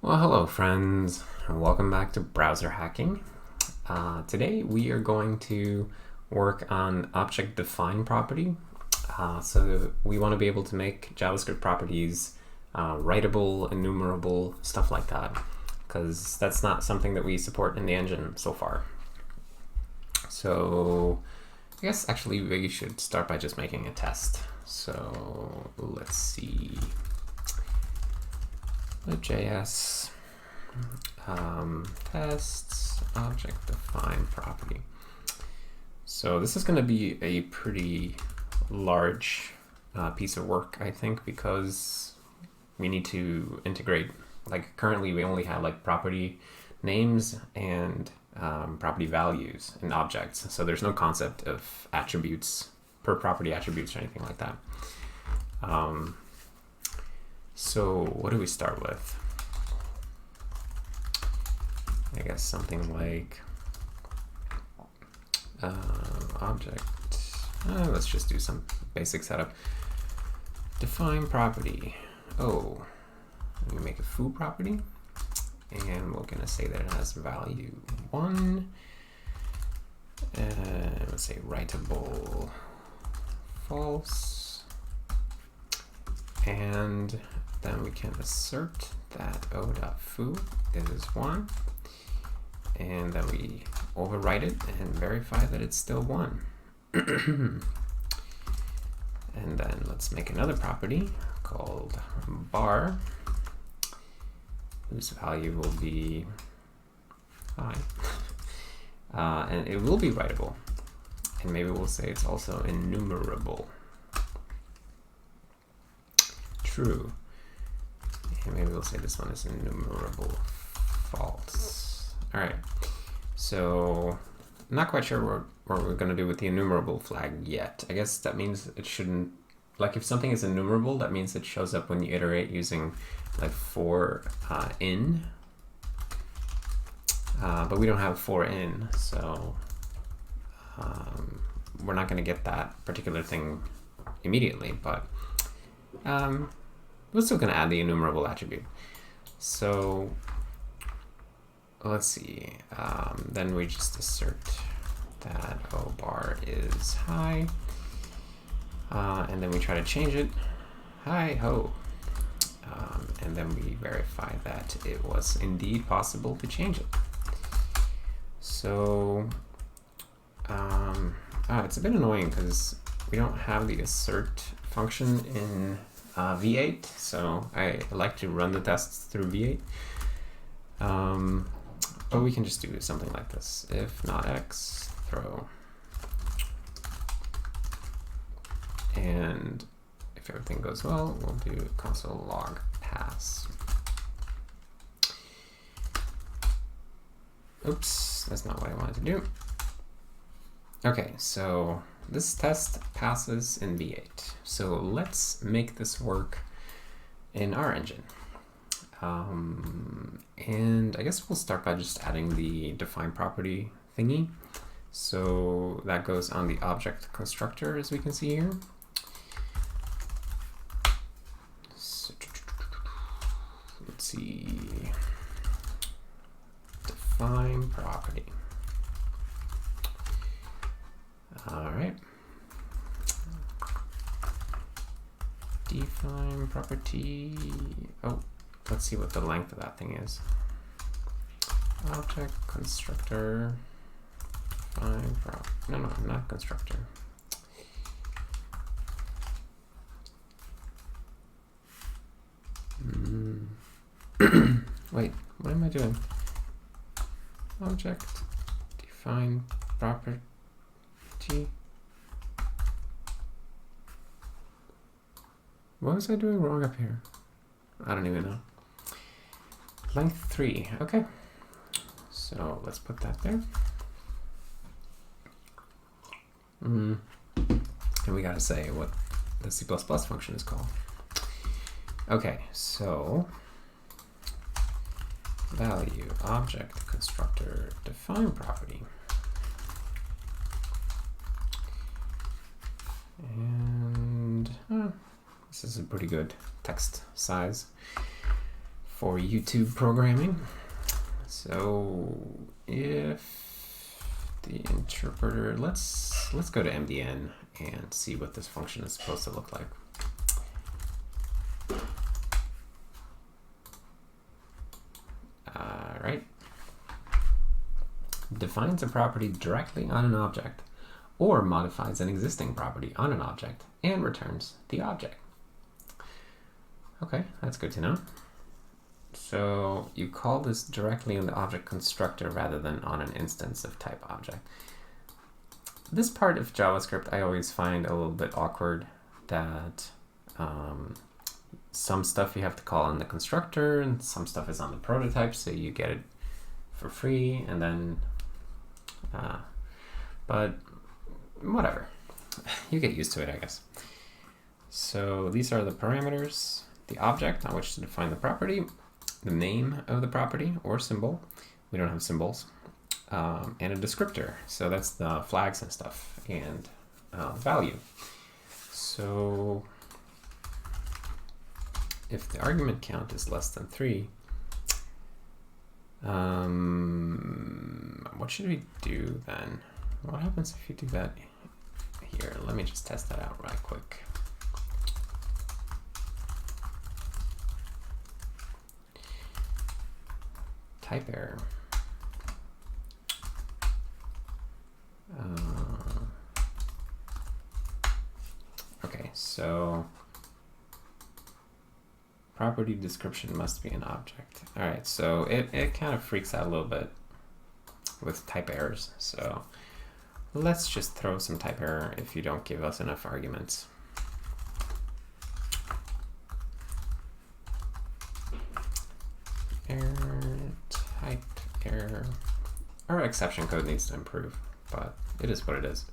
Well, hello friends, and welcome back to browser hacking. Today we are going to work on Object.defineProperty. So we want to be able to make JavaScript properties writable, enumerable, stuff like that, because that's not something that we support in the engine so far. So I guess actually we should start by just making a test. So let's see. JS tests Object.defineProperty. So this is going to be a pretty large piece of work, I think, because we need to integrate, like currently we only have like property names and property values in objects. So there's no concept of attributes, per property attributes or anything like that. So what do we start with? I guess something like object. Let's just do some basic setup. Define property. Oh, let me make a foo property, and we're gonna say that it has value 1. And let's say writable false, and then we can assert that o.foo is 1, and then we overwrite it and verify that it's still 1. And then let's make another property called bar, whose value will be high, and it will be writable, and maybe we'll say it's also enumerable. True. And maybe we'll say this one is enumerable false. All right, so I'm not quite sure what we're going to do with the enumerable flag yet. I guess that means it shouldn't, like if something is enumerable, that means it shows up when you iterate using like for in, but we don't have for in, so we're not going to get that particular thing immediately, but we're still going to add the enumerable attribute. So let's see, then we just assert that o bar is high, and then we try to change it, hi ho, and then we verify that it was indeed possible to change it. So it's a bit annoying because we don't have the assert function in V8, so I like to run the tests through V8. But we can just do something like this. If not X, throw. And if everything goes well, we'll do console log pass. Oops, that's not what I wanted to do. Okay, so this test passes in V8. So let's make this work in our engine. And I guess we'll start by just adding the define property thingy. So that goes on the object constructor, as we can see here. So, let's see, define property. All right. Define property. Oh, let's see what the length of that thing is. Object constructor. Define no, not constructor. Wait, what am I doing? Object define property. What was I doing wrong up here? I don't even know. Length 3, okay. So let's put that there. And we gotta say what the C++ function is called. Okay, so value object constructor define property. And this is a pretty good text size. for YouTube programming. So if the interpreter, let's go to MDN and see what this function is supposed to look like. Right. Defines a property directly on an object, or modifies an existing property on an object and returns the object. Okay, that's good to know. So you call this directly in the object constructor rather than on an instance of type object. This part of JavaScript I always find a little bit awkward, that some stuff you have to call in the constructor and some stuff is on the prototype, so you get it for free, and then but whatever, you get used to it, I guess. So these are the parameters: the object on which to define the property, the name of the property or symbol, we don't have symbols, and a descriptor, so that's the flags and stuff, and value. So if the argument count is less than 3, what should we do then? What happens if you do that here? Let me just test that out right quick. Type error. Okay, so property description must be an object. All right, so it kind of freaks out a little bit with type errors. So let's just throw some type error if you don't give us enough arguments. Error, type error. Our exception code needs to improve, but it is what it is.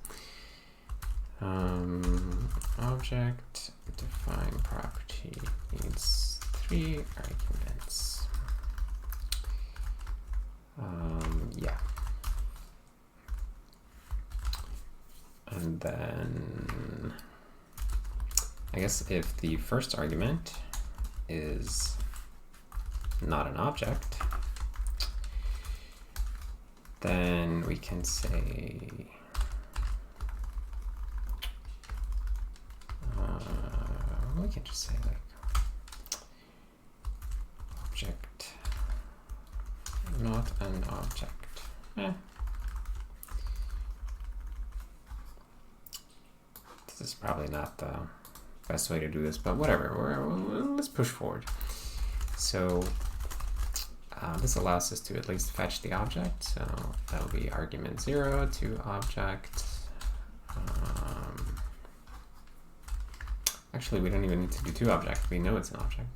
Object define property needs 3 arguments. Yeah. And then I guess if the first argument is not an object, then we can say we can just say like object not an object. This is probably not the best way to do this, but whatever, let's push forward. So this allows us to at least fetch the object, so that'll be argument 0 to object. Actually, we don't even need to do 2 objects. We know it's an object.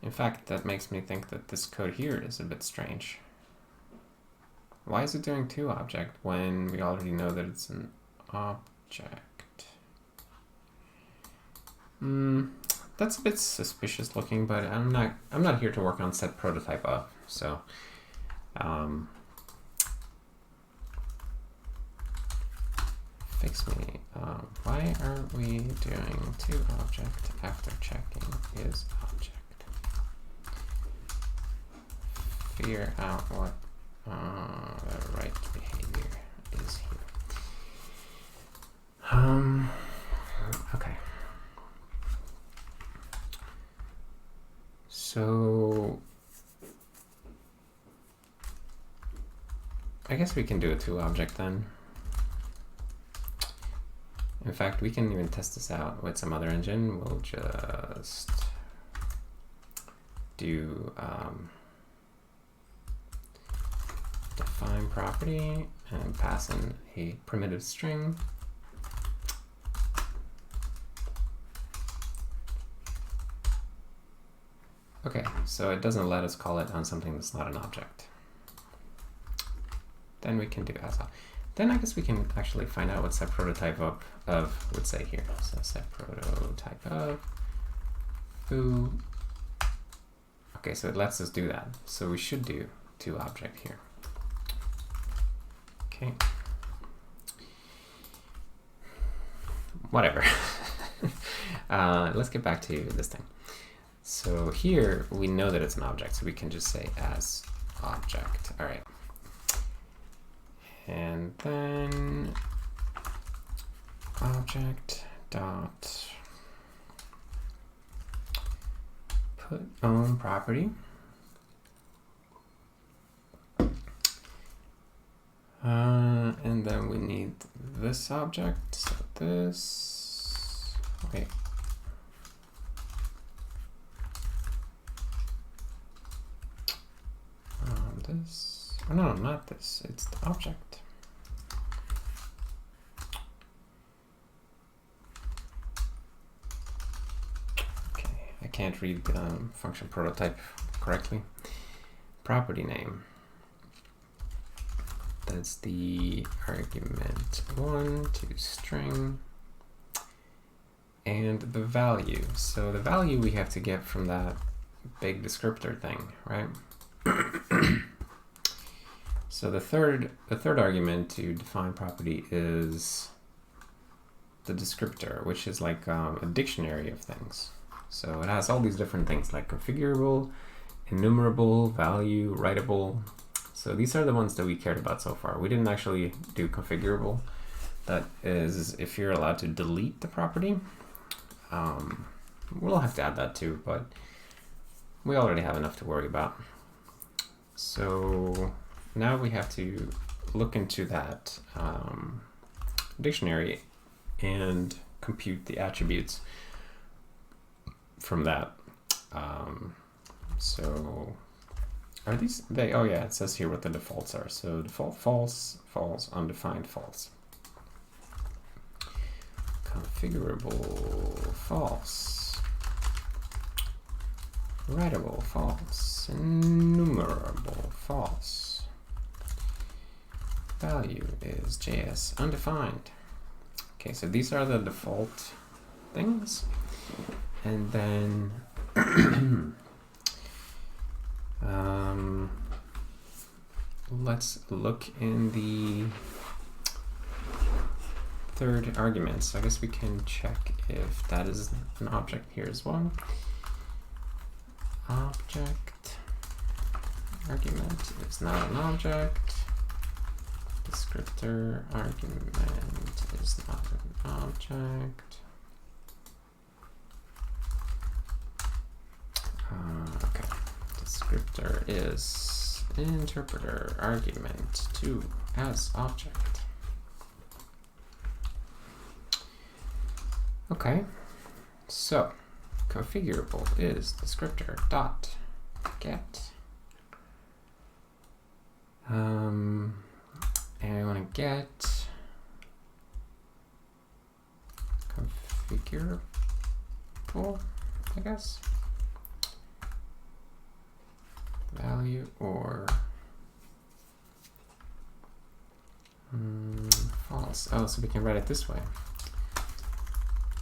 In fact, that makes me think that this code here is a bit strange. Why is it doing 2 object when we already know that it's an object? That's a bit suspicious looking, but I'm not here to work on set prototype up, so fix me. Why aren't we doing 2 object after checking is object? Figure out what the right behavior is here. Okay. So I guess we can do a 2 object then. In fact, we can even test this out with some other engine. We'll just do define property and pass in a primitive string. Okay, so it doesn't let us call it on something that's not an object. Then we can do as well. Then I guess we can actually find out what set prototype of would say here. So set prototype of foo. Okay, so it lets us do that. So we should do 2 object here. Okay. Whatever. Let's get back to this thing. So here we know that it's an object, so we can just say as object. All right. And then object dot put own property. And then we need this object, so this, wait. This, oh no, not this, it's the object. Okay, I can't read function prototype correctly. Property name. That's the argument 1 to string, and the value. So the value we have to get from that big descriptor thing, right? So the third argument to define property is the descriptor, which is like a dictionary of things. So it has all these different things like configurable, enumerable, value, writable. So these are the ones that we cared about so far. We didn't actually do configurable. That is if you're allowed to delete the property. We'll have to add that too, but we already have enough to worry about. So now we have to look into that dictionary and compute the attributes from that. So are these, oh yeah, it says here what the defaults are. So default false, false, undefined false. Configurable false. Writable false. Enumerable false. Value is JS undefined. Okay, so these are the default things. And then let's look in the third argument. So I guess we can check if that is an object here as well. Object argument is not an object. Descriptor argument is not an object. Okay. Descriptor is interpreter argument to as object. Okay, so configurable is descriptor dot get. And I want to get configurable, I guess. Value or false. Oh, so we can write it this way.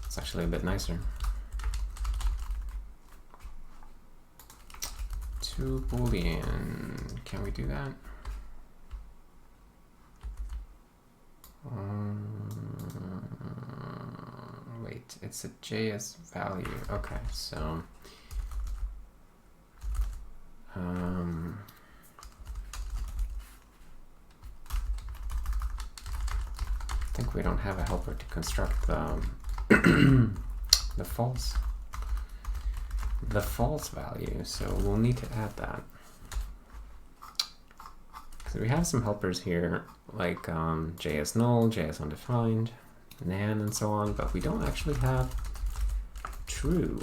It's actually a bit nicer. To Boolean. Can we do that? Wait, it's a JS value. Okay, so I think we don't have a helper to construct the the false value, so we'll need to add that. So we have some helpers here like JS null, JS undefined, nan, and so on, but we don't actually have true.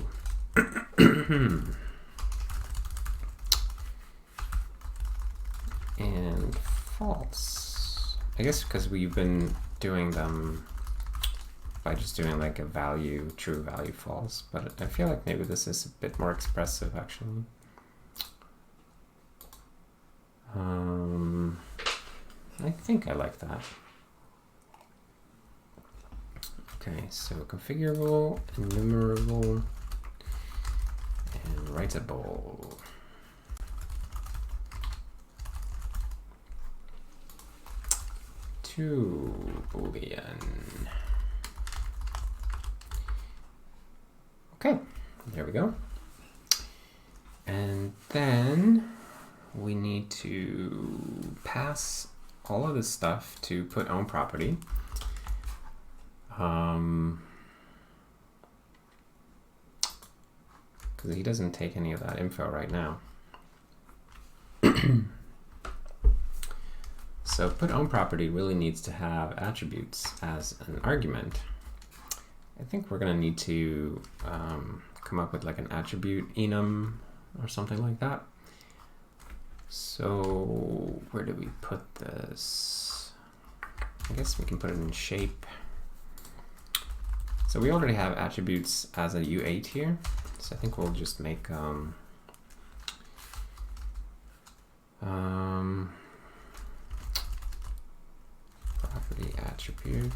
And false. I guess because we've been doing them by just doing like a value, true, value, false, but I feel like maybe this is a bit more expressive actually. I think I like that. Okay, so configurable, enumerable, and writable. To Boolean. Okay, there we go. then we need to pass all of this stuff to put own property. Because he doesn't take any of that info right now. So put own property really needs to have attributes as an argument. I think we're going to need to come up with like an attribute enum or something like that. So where do we put this? I guess we can put it in shape. So we already have attributes as a U8 here. So I think we'll just make property attribute.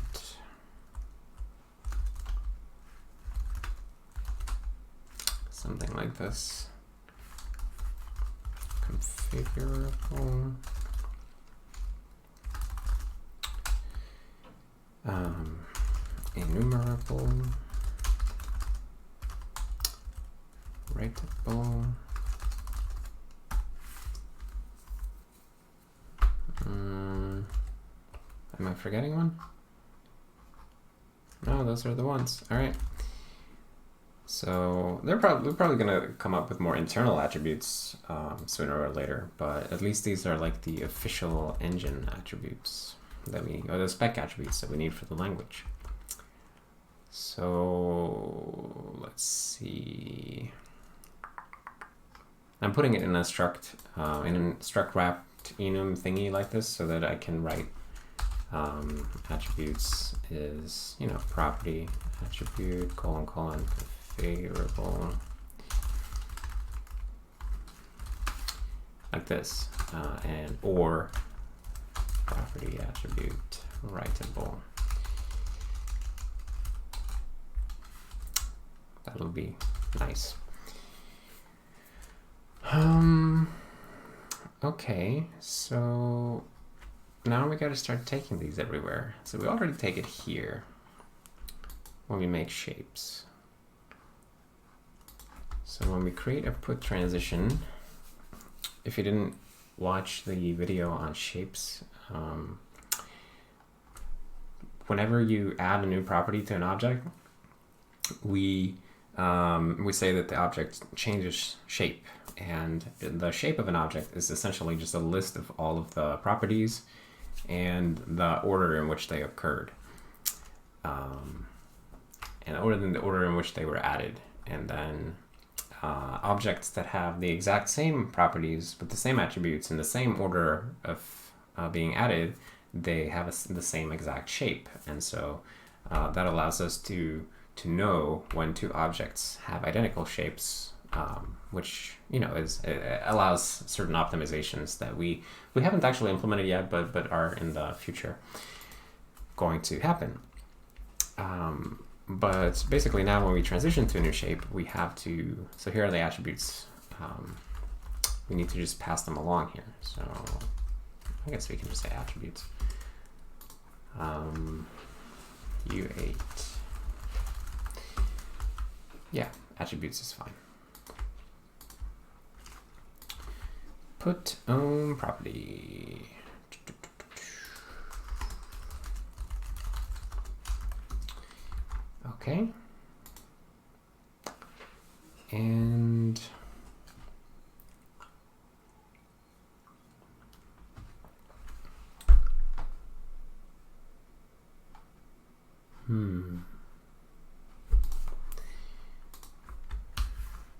Something like this. Configurable. Enumerable. Writable. Am I forgetting one? No, those are the ones. All right. So we're probably going to come up with more internal attributes sooner or later, but at least these are like the official engine attributes that or the spec attributes that we need for the language. So let's see. I'm putting it in a struct wrapped enum thingy like this so that I can write attributes is, property attribute : configurable, like this, and or property attribute writable. That'll be nice. Okay, so now we got to start taking these everywhere. So we already take it here when we make shapes. So when we create a put transition, if you didn't watch the video on shapes, whenever you add a new property to an object, we say that the object changes shape, and the shape of an object is essentially just a list of all of the properties and the order in which they occurred, and the order in which they were added. And then objects that have the exact same properties with the same attributes in the same order of being added, they have the same exact shape. And so that allows us to know when two objects have identical shapes, which allows certain optimizations that we haven't actually implemented yet, but are in the future going to happen. But basically now when we transition to a new shape, we have to, so here are the attributes. We need to just pass them along here. So I guess we can just say attributes. U8. Yeah, attributes is fine. Put own property. Okay. And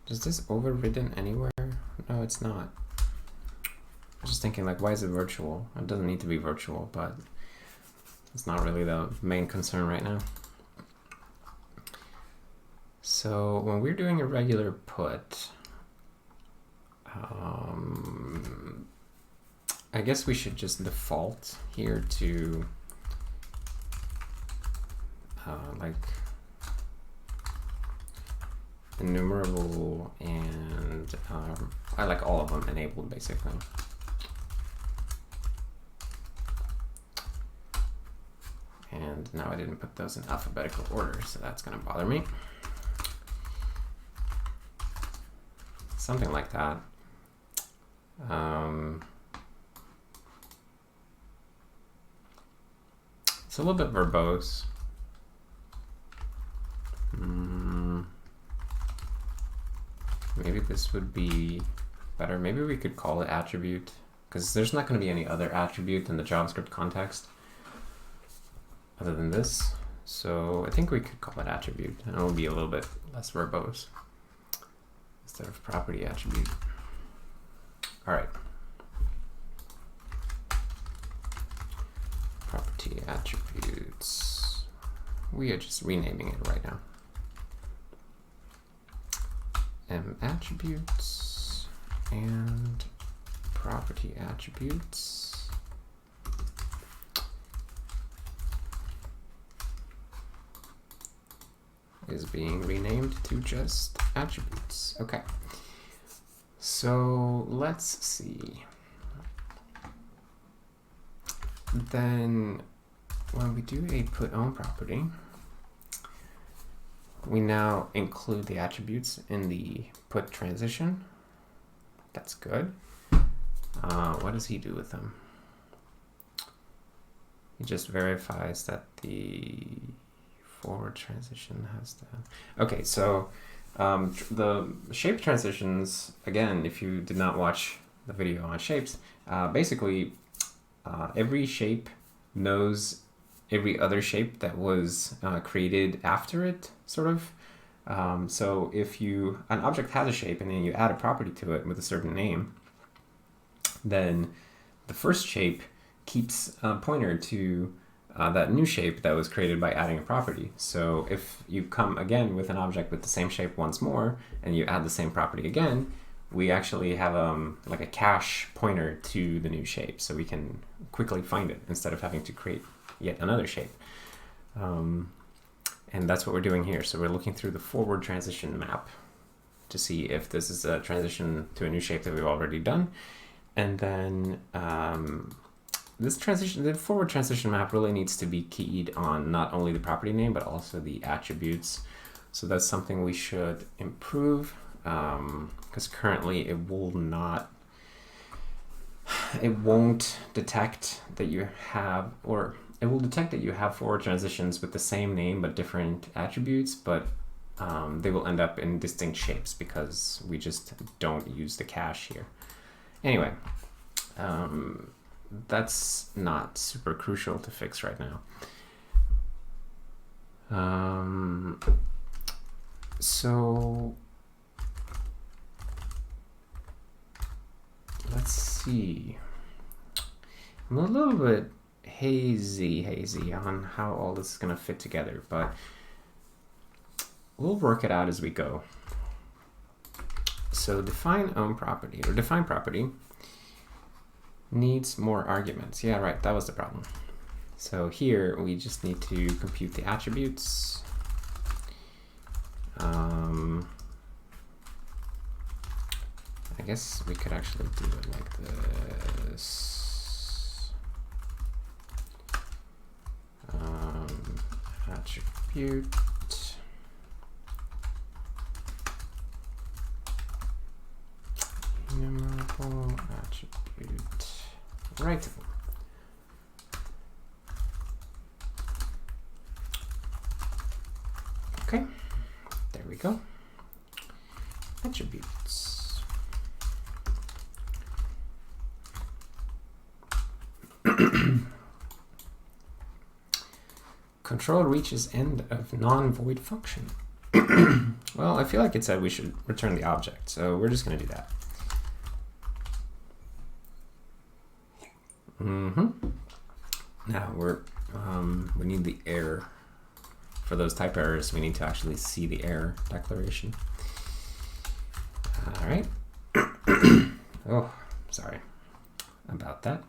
is this overridden anywhere? No, it's not. I was just thinking, like, why is it virtual? It doesn't need to be virtual, but it's not really the main concern right now. So when we're doing a regular put, I guess we should just default here to like enumerable, and I like all of them enabled basically. And now I didn't put those in alphabetical order, so that's going to bother me. Something like that. It's a little bit verbose. Maybe this would be better. Maybe we could call it attribute, because there's not going to be any other attribute in the JavaScript context other than this. So I think we could call it attribute, and it'll be a little bit less verbose instead of property attribute. All right. Property attributes. We are just renaming it right now. Attributes and property attributes is being renamed to just attributes. Okay. So let's see. Then when we do a put on property, we now include the attributes in the put transition. That's good. What does he do with them? He just verifies that the forward transition has to. Okay, so the shape transitions, again, if you did not watch the video on shapes, basically every shape knows every other shape that was created after it, sort of. So if an object has a shape and then you add a property to it with a certain name, then the first shape keeps a pointer to that new shape that was created by adding a property. So if you come again with an object with the same shape once more and you add the same property again, we actually have like a cache pointer to the new shape, so we can quickly find it instead of having to create yet another shape. And that's what we're doing here. So we're looking through the forward transition map to see if this is a transition to a new shape that we've already done. And then the forward transition map really needs to be keyed on not only the property name, but also the attributes. So that's something we should improve, because currently it won't detect that you have, or it will detect that you have forward transitions with the same name but different attributes, but they will end up in distinct shapes because we just don't use the cache here. Anyway, that's not super crucial to fix right now. So let's see. I'm a little bit hazy on how all this is going to fit together, but we'll work it out as we go. So define property, or define property, needs more arguments. Yeah, right, that was the problem. So here we just need to compute the attributes. I guess we could actually do it like this. Attribute enumerable attribute writable. Okay, there we go. Attributes. Control reaches end of non-void function. Well, I feel like it said we should return the object, so we're just going to do that. Now we need the error. For those type errors, we need to actually see the error declaration. All right. Oh, sorry about that.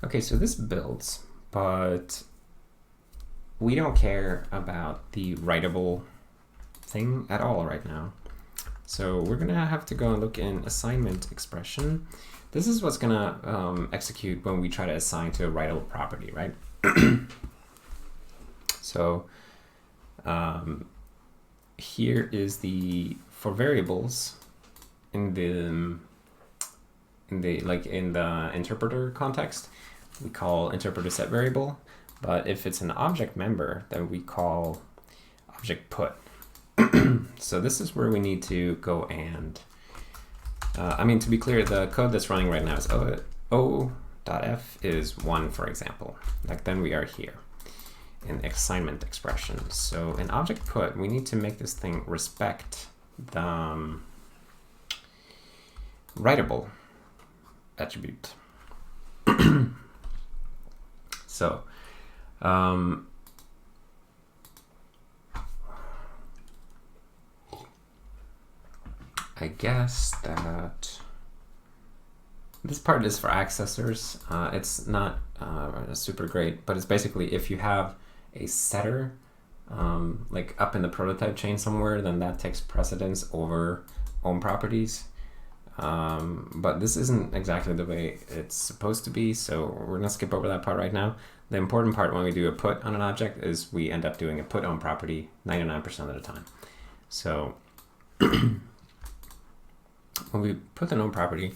Okay, so this builds, but we don't care about the writable thing at all right now. So we're gonna have to go and look in assignment expression. This is what's gonna execute when we try to assign to a writable property, right? So here is the, for variables in the interpreter context, we call interpreter set variable, but if it's an object member, then we call object put. So this is where we need to go and, I mean, to be clear, the code that's running right now is O.f is 1, for example. Like then we are here in assignment expression. So in object put, we need to make this thing respect the writable attribute. So I guess that this part is for accessors. It's not super great, but it's basically if you have a setter like up in the prototype chain somewhere, then that takes precedence over OwnProperties. But this isn't exactly the way it's supposed to be, so we're gonna skip over that part right now. The important part when we do a put on an object is we end up doing a put on property 99% of the time. So when we put an OwnProperty,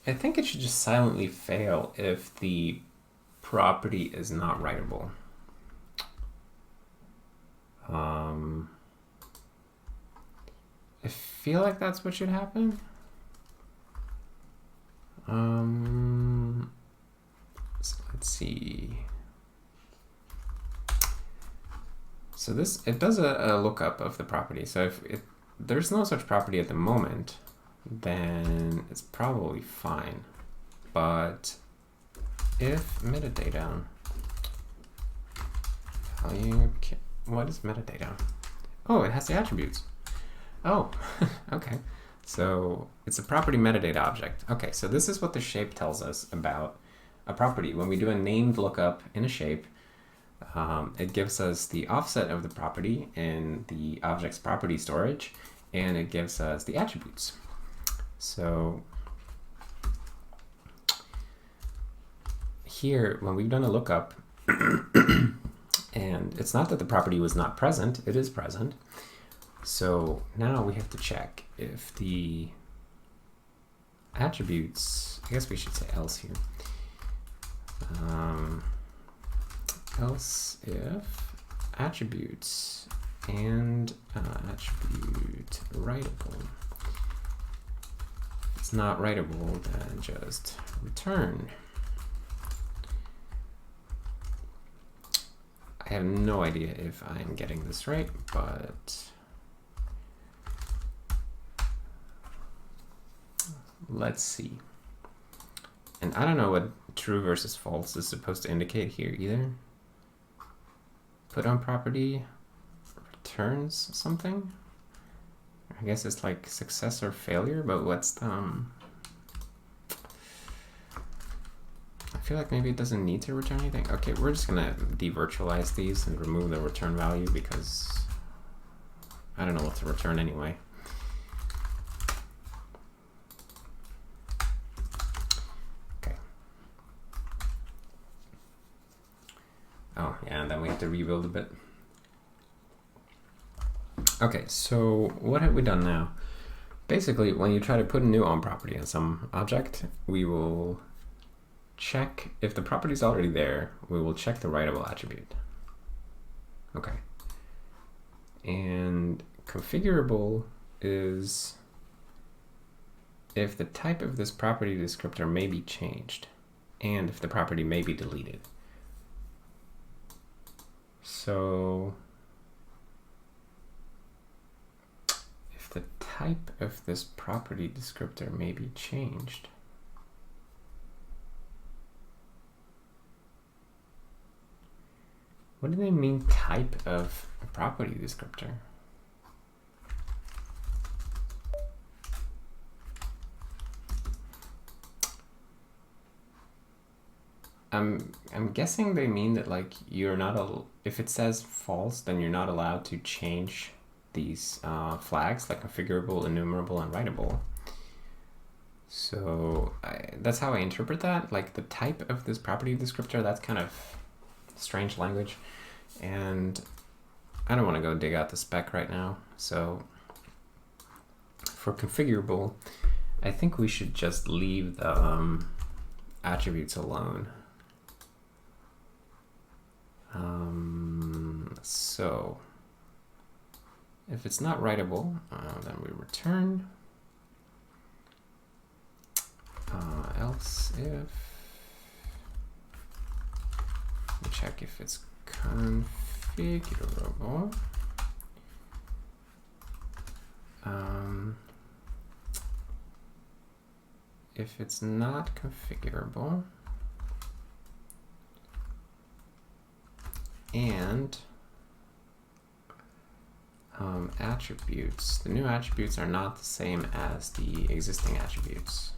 I think it should just silently fail if the property is not writable. I feel like that's what should happen. So let's see. So it does a lookup of the property. So if there's no such property at the moment, then it's probably fine. But if metadata value, what is metadata? Oh, it has the attributes. Oh, okay. So it's a property metadata object. Okay, so this is what the shape tells us about a property. When we do a named lookup in a shape, it gives us the offset of the property in the object's property storage, and it gives us the attributes. So here, when we've done a lookup, and it's not that the property was not present, it is present. So now we have to check if the attributes, I guess we should say else here. Else if attributes and attribute writable. If it's not writable, then just return. I have no idea if I'm getting this right, but let's see. And I don't know what true versus false is supposed to indicate here either. Put on property returns something. I guess it's like success or failure, but what's the I feel like maybe it doesn't need to return anything. Okay, we're just gonna devirtualize these and remove the return value because I don't know what to return anyway. Okay. Oh yeah, and then we have to rebuild a bit. Okay, so what have we done now? Basically, when you try to put a new OnProperty on some object, we will check if the property is already there. We will check the writable attribute. Okay. And configurable is if the type of this property descriptor may be changed and if the property may be deleted. So if the type of this property descriptor may be changed, what do they mean type of a property descriptor? I'm guessing they mean that like you're not if it says false, then you're not allowed to change these flags like configurable, enumerable, and writable. So that's how I interpret that. Like the type of this property descriptor, that's kind of strange language. And I don't want to go dig out the spec right now. So for configurable, I think we should just leave the attributes alone. So if it's not writable, then we return. Else if, we check if it's configurable. If it's not configurable, and attributes, the new attributes are not the same as the existing attributes.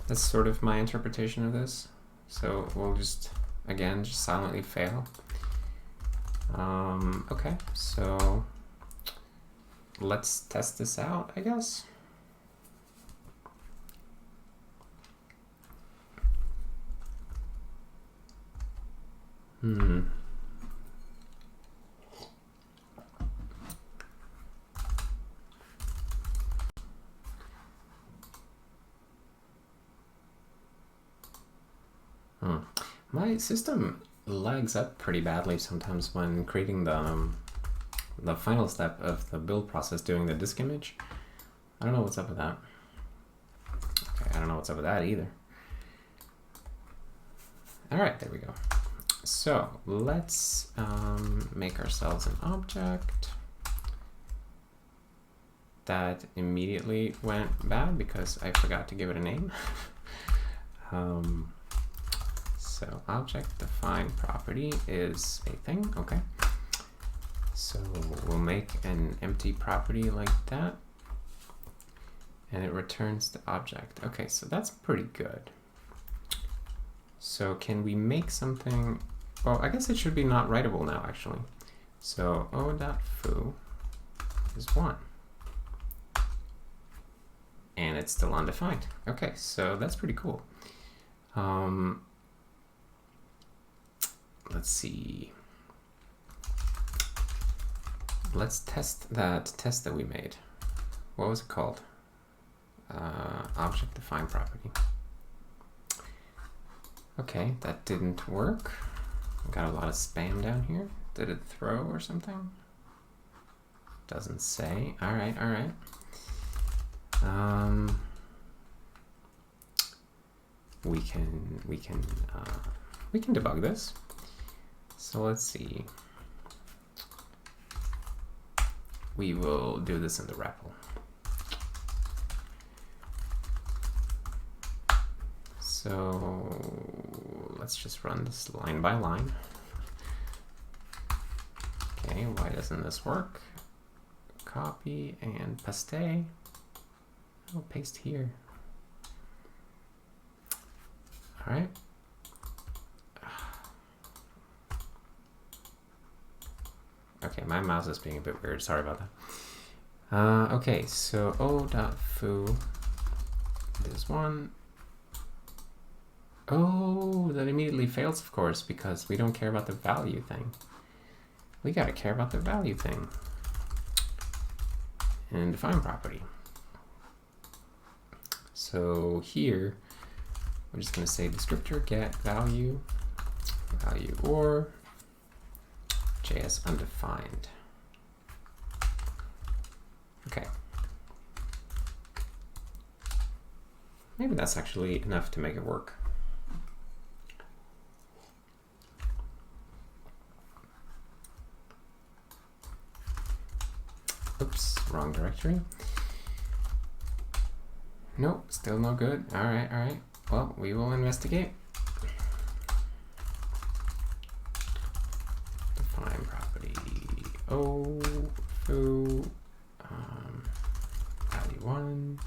That's sort of my interpretation of this. So we'll just, again, just silently fail. Okay, so let's test this out, I guess. My system lags up pretty badly sometimes when creating the final step of the build process, doing the disk image. I don't know what's up with that. Okay, I don't know what's up with that either. All right, there we go. So let's make ourselves an object that immediately went bad because I forgot to give it a name. So ObjectDefineProperty is a thing, okay. So we'll make an empty property like that, and it returns the object. Okay, so that's pretty good. So can we make something, well, I guess it should be not writable now, actually. So O.foo is 1. And it's still undefined. Okay, so that's pretty cool. Let's see. Let's test that test that we made. What was it called? Object.defineProperty. Okay, that didn't work. Got a lot of spam down here. Did it throw or something? Doesn't say. All right, all right. We can debug this. So let's see. We will do this in the REPL. So let's just run this line by line. Okay, why doesn't this work? Copy and paste. Oh, paste here. All right. Okay, my mouse is being a bit weird. Sorry about that. Okay, so O.foo is 1. Oh, that immediately fails, of course, because we don't care about the value thing. We gotta care about the value thing. And define property. So here, we're just gonna say descriptor get value or JS undefined. Okay. Maybe that's actually enough to make it work. Oops, wrong directory. Nope, still no good. All right, all right. Well, we will investigate. Define property O.foo value 1,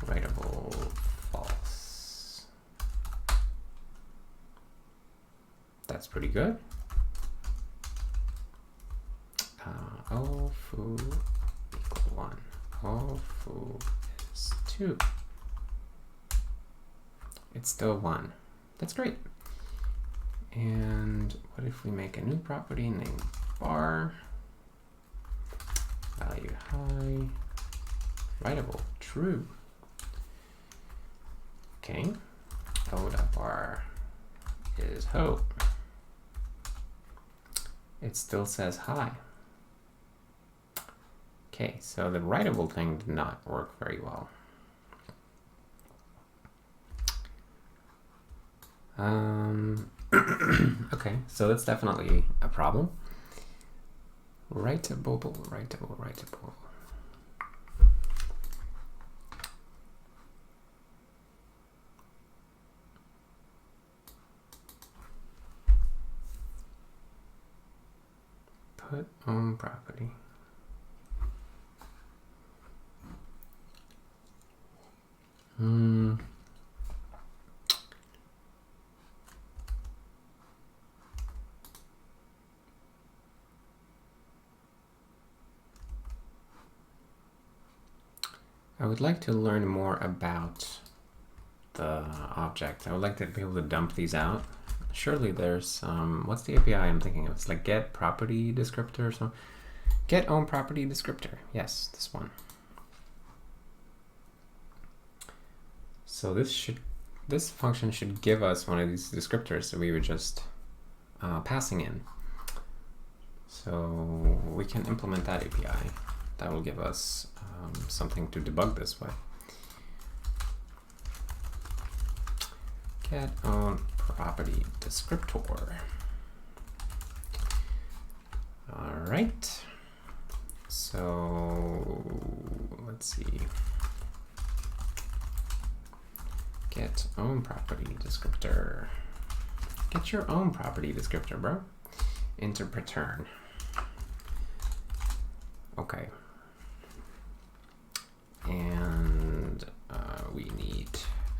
writable false. That's pretty good. O.foo equal 1. O.foo is 2. It's still 1. That's great. And what if we make a new property named bar, value high, writable, true. Okay, O.bar is hope. It still says hi. Okay, so the writable thing did not work very well. Okay, so that's definitely a problem. Writable. Put on property. I would like to learn more about the object. I would like to be able to dump these out. Surely there's what's the API I'm thinking of? It's like GetPropertyDescriptor or something. GetPropertyDescriptor. Yes, this one. So this function should give us one of these descriptors that we were just passing in. So we can implement that API. That will give us something to debug this with. Get on property descriptor. All right. So let's see. Get own property descriptor. Get your own property descriptor, bro. Interpreturn. Okay. And we need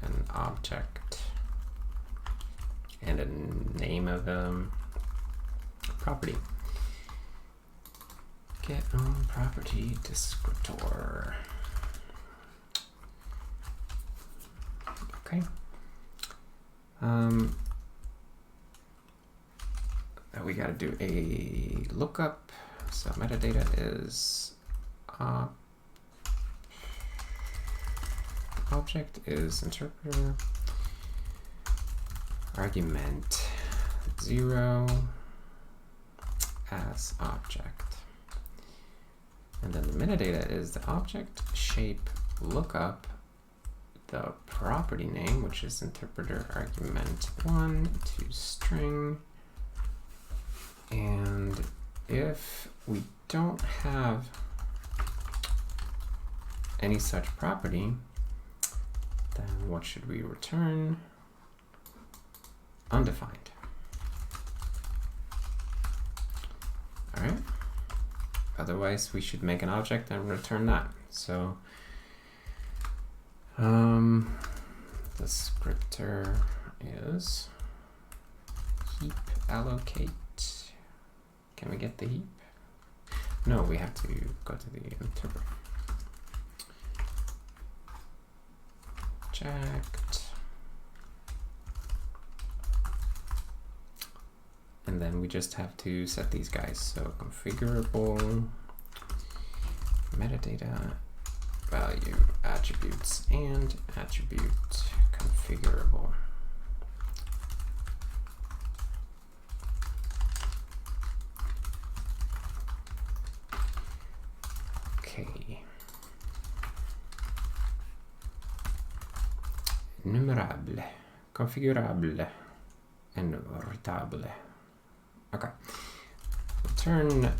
an object and a name of property. Get on property descriptor. Okay. We got to do a lookup. So metadata is object is interpreter, argument 0 as object, and then the metadata is the object shape lookup, the property name, which is interpreter argument 1 to string, and if we don't have any such property, then what should we return? Undefined. All right. Otherwise, we should make an object and return that. So, the descriptor is heap allocate. Can we get the heap? No, we have to go to the interpreter. Checked. And then we just have to set these guys. So configurable, metadata, value, attributes, and attribute configurable. Okay. Numerable, configurable, and routable. Okay. Return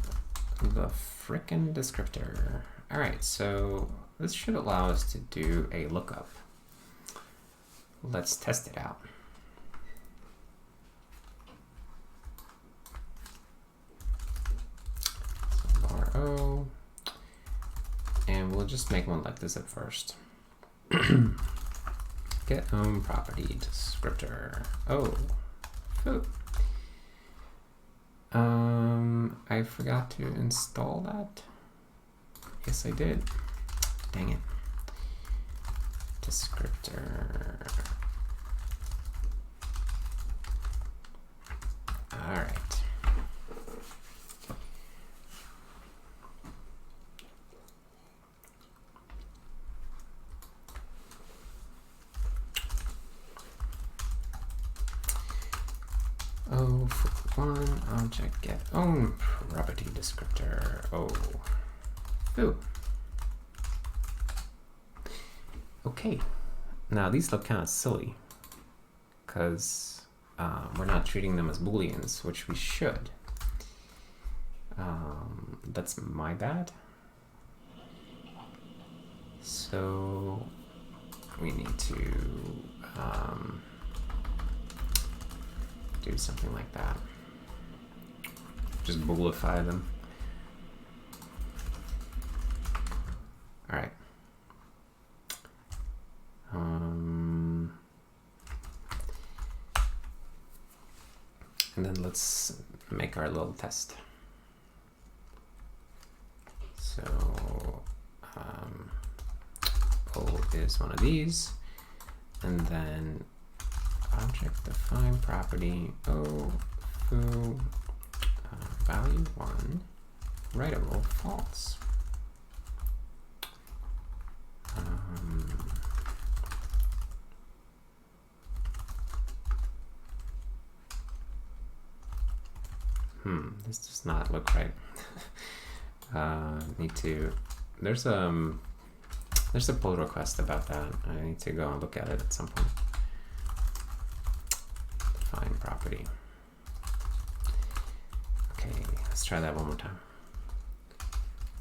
the frickin' descriptor. All right, so this should allow us to do a lookup. Let's test it out. So bar O, and we'll just make one like this at first. Get property descriptor. Oh, foo. I forgot to install that. Yes, I did. Dang it. Descriptor. one object get own property descriptor. Oh, ooh. Okay, now these look kind of silly because we're not treating them as booleans, which we should. That's my bad. So we need to do something like that. Just boolify them. All right. And then let's make our little test. So O is one of these, and then ObjectDefineProperty O foo value 1 writable false. This does not look right. Need to. There's a pull request about that. I need to go and look at it at some point. Define property. Okay, let's try that one more time.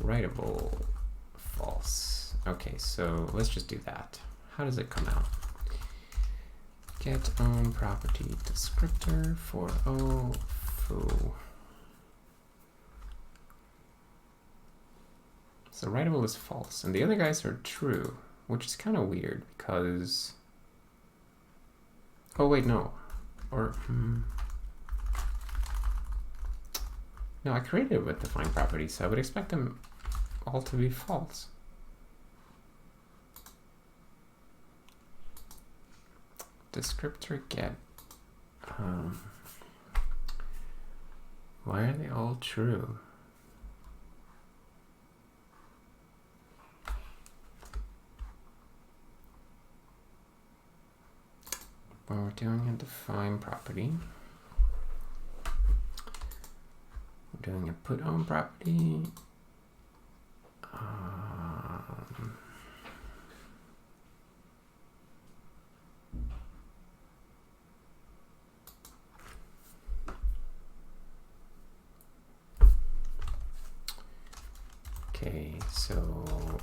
Writable false. Okay, so let's just do that. How does it come out? Get own property descriptor for O foo. So writable is false, and the other guys are true, which is kind of weird because. Oh wait, no, or no, I created it with define property, so I would expect them all to be false. Descriptor get. Why are they all true? Well, we're doing a define property. We're doing a put on property. Okay, so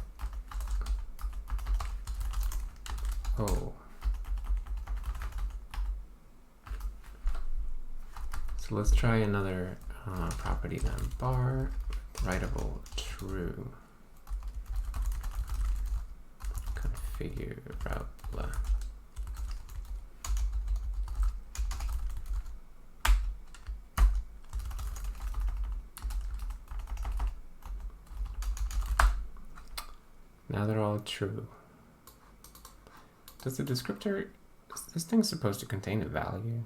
so let's try another property then. Bar writable true. Configurable. Now they're all true. Does the descriptor, is this thing supposed to contain a value?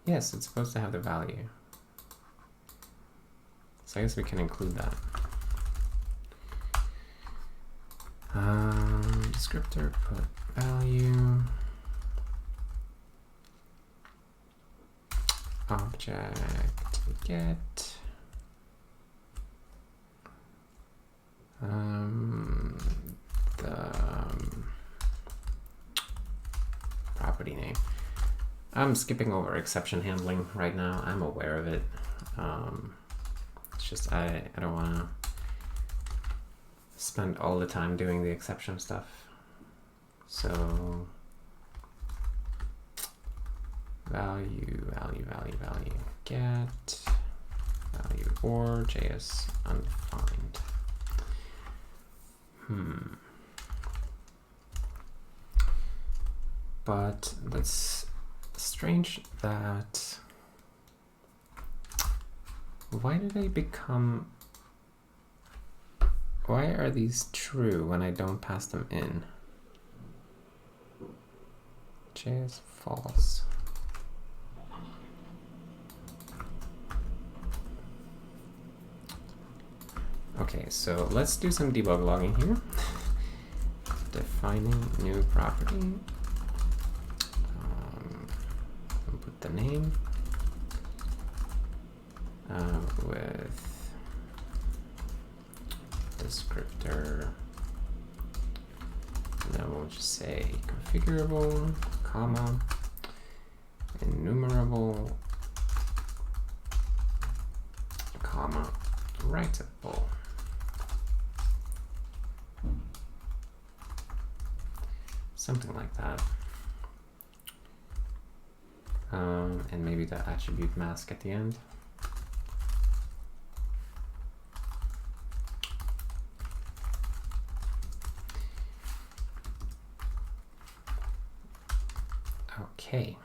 Yes, it's supposed to have the value. So I guess we can include that. Descriptor put value. Object get. The property name. I'm skipping over exception handling right now. I'm aware of it. It's just I don't want to spend all the time doing the exception stuff. So value get value or JS undefined. But that's strange that. Why do they become. Why are these true when I don't pass them in? JS false. Okay, so let's do some debug logging here. Defining new property. Input the name with descriptor. And then we'll just say configurable, comma, enumerable, comma, writable. Something like that. And maybe the attribute mask at the end. Okay.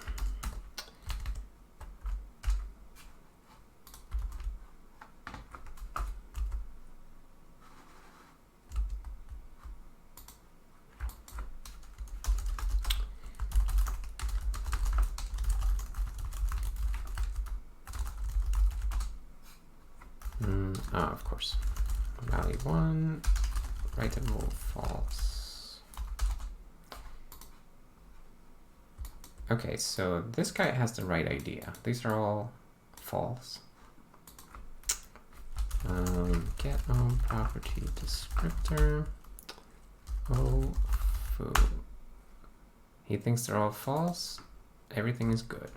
Of course. Value 1, writable, false. Okay, so this guy has the right idea. These are all false. Get property descriptor. Oh, foo. He thinks they're all false. Everything is good.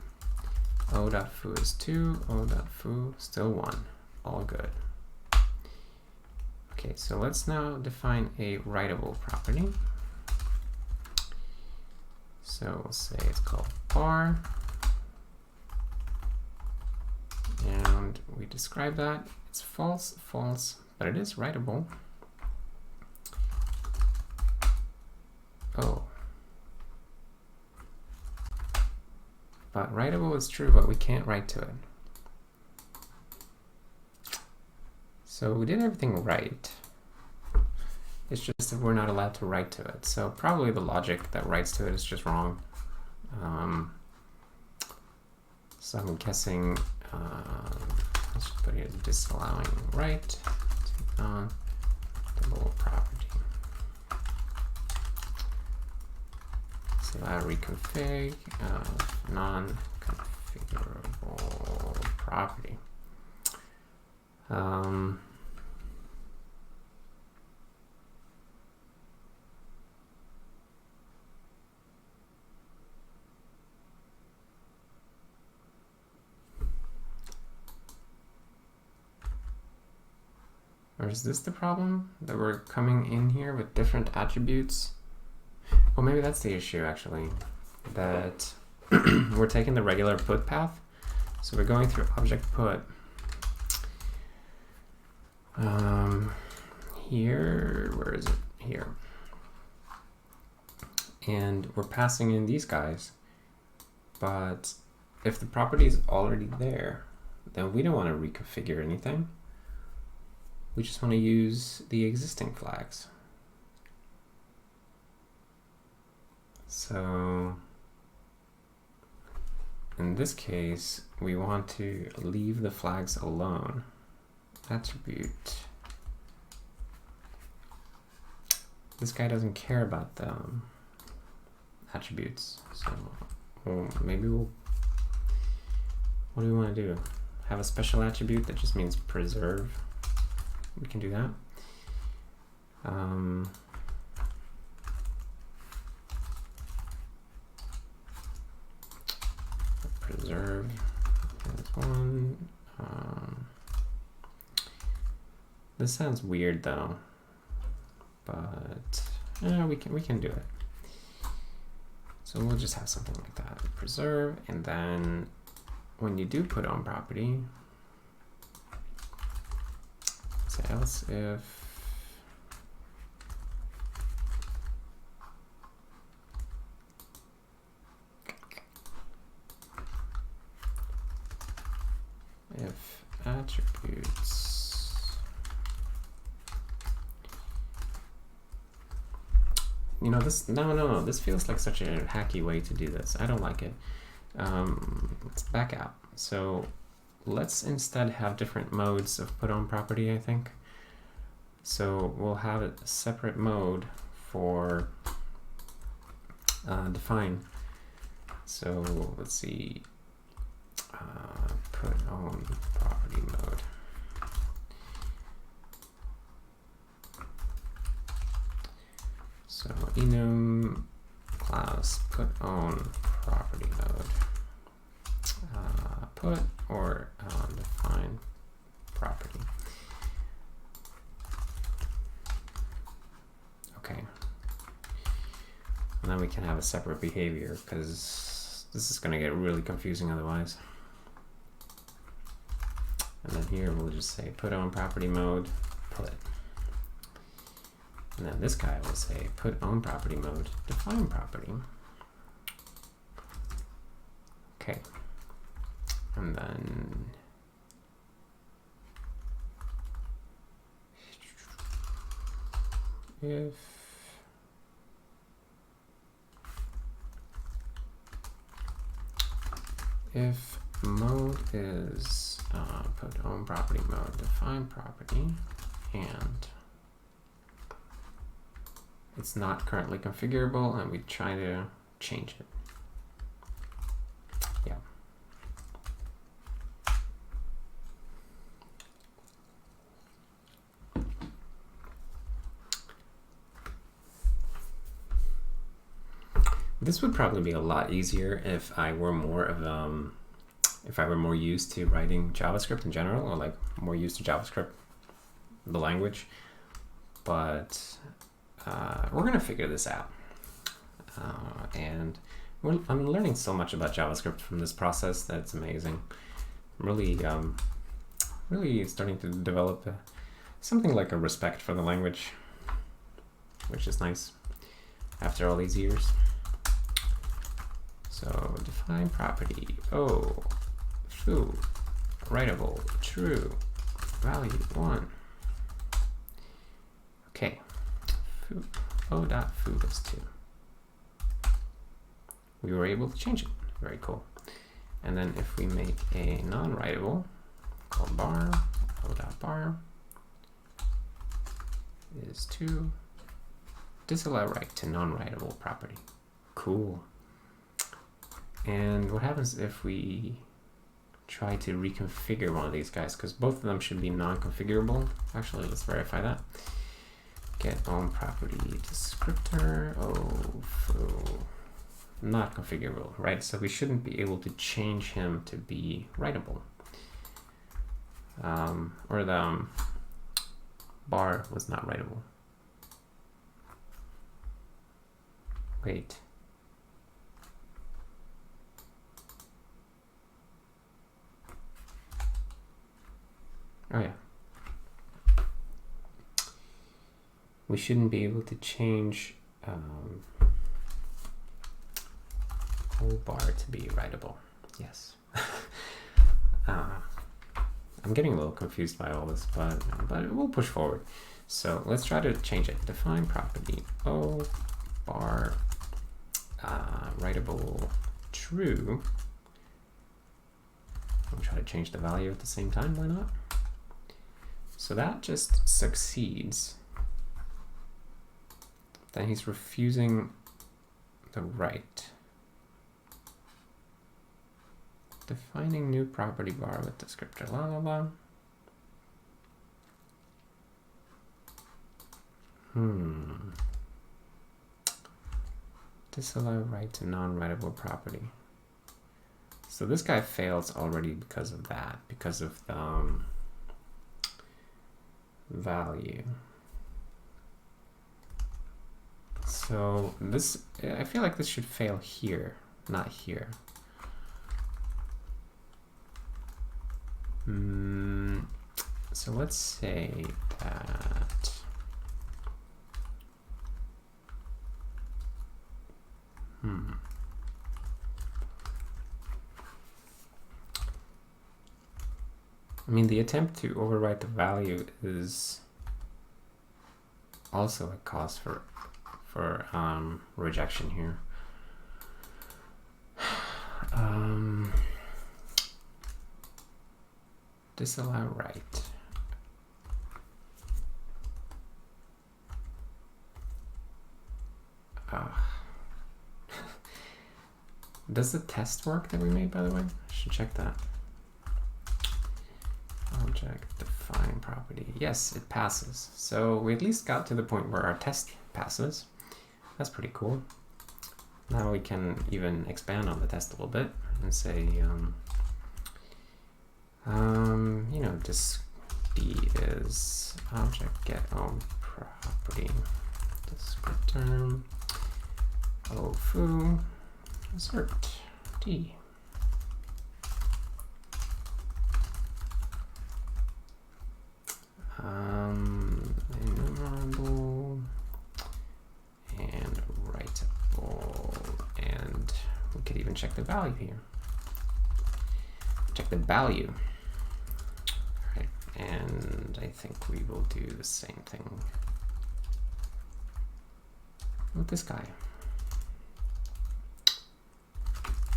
O.foo is 2. O.foo still 1. All good. Okay, so let's now define a writable property. So we'll say it's called bar, and we describe that. It's false, false, but it is writable. Oh. But writable is true, but we can't write to it. So we did everything right. It's just that we're not allowed to write to it. So probably the logic that writes to it is just wrong. So I'm guessing, let's just put here disallowing write to non-double property. So that reconfig of non-configurable property. Or is this the problem? That we're coming in here with different attributes? Well, maybe that's the issue, actually. That we're taking the regular put path. So we're going through object put. Here, where is it? Here. And we're passing in these guys. But if the property is already there, then we don't want to reconfigure anything. We just want to use the existing flags. So in this case, we want to leave the flags alone. Attribute. This guy doesn't care about the attributes. So maybe we'll, what do we want to do? Have a special attribute that just means preserve. We can do that. Preserve is one. This sounds weird though, but we can do it. So we'll just have something like that. Preserve, and then when you do put on property, say else if attributes, you know, this, no, this feels like such a hacky way to do this. I don't like it. Let's back out. So let's instead have different modes of put on property, I think. So we'll have a separate mode for define. So let's see, enum class put own property mode. Put or define property. Okay. And then we can have a separate behavior because this is going to get really confusing otherwise. And then here we'll just say put own property mode, put. And then this guy will say put own property mode, define property. Okay. And then if mode is put own property mode, define property, and it's not currently configurable, and we try to change it. Yeah. This would probably be a lot easier if I were more used to writing JavaScript in general, or like more used to JavaScript, the language. But we're gonna figure this out, and I'm learning so much about JavaScript from this process that it's amazing. I'm really starting to develop something like a respect for the language, which is nice after all these years. So define property, foo, writable, true, value 1. Okay, o.foo is 2. We were able to change it. Very cool. And then if we make a non-writable called bar, o.bar is 2, disallow write to non-writable property. Cool. And what happens if we try to reconfigure one of these guys? Because both of them should be non-configurable. Actually, let's verify that. Get own property descriptor, not configurable, right? So we shouldn't be able to change him to be writable. Or the bar was not writable. Wait. Oh yeah. We shouldn't be able to change whole bar to be writable. Yes. I'm getting a little confused by all this, but we'll push forward. So let's try to change it. Define property o bar writable true. We'll try to change the value at the same time. Why not? So that just succeeds. Then he's refusing the write. Defining new property bar with descriptor, la la la. Disallow write to non-writable property. So this guy fails already because of that, because of the value. So this, I feel like this should fail here, not here. So let's say that I mean, the attempt to overwrite the value is also a cause for rejection here. Disallow write. Does the test work that we made, by the way? I should check that. Object.defineProperty. Yes, it passes. So we at least got to the point where our test passes. That's pretty cool. Now we can even expand on the test a little bit and say, you know, this B is object get property descriptor foo assert D. Enumerable and writable, and we could even check the value here. Check the value. All right, and I think we will do the same thing with this guy.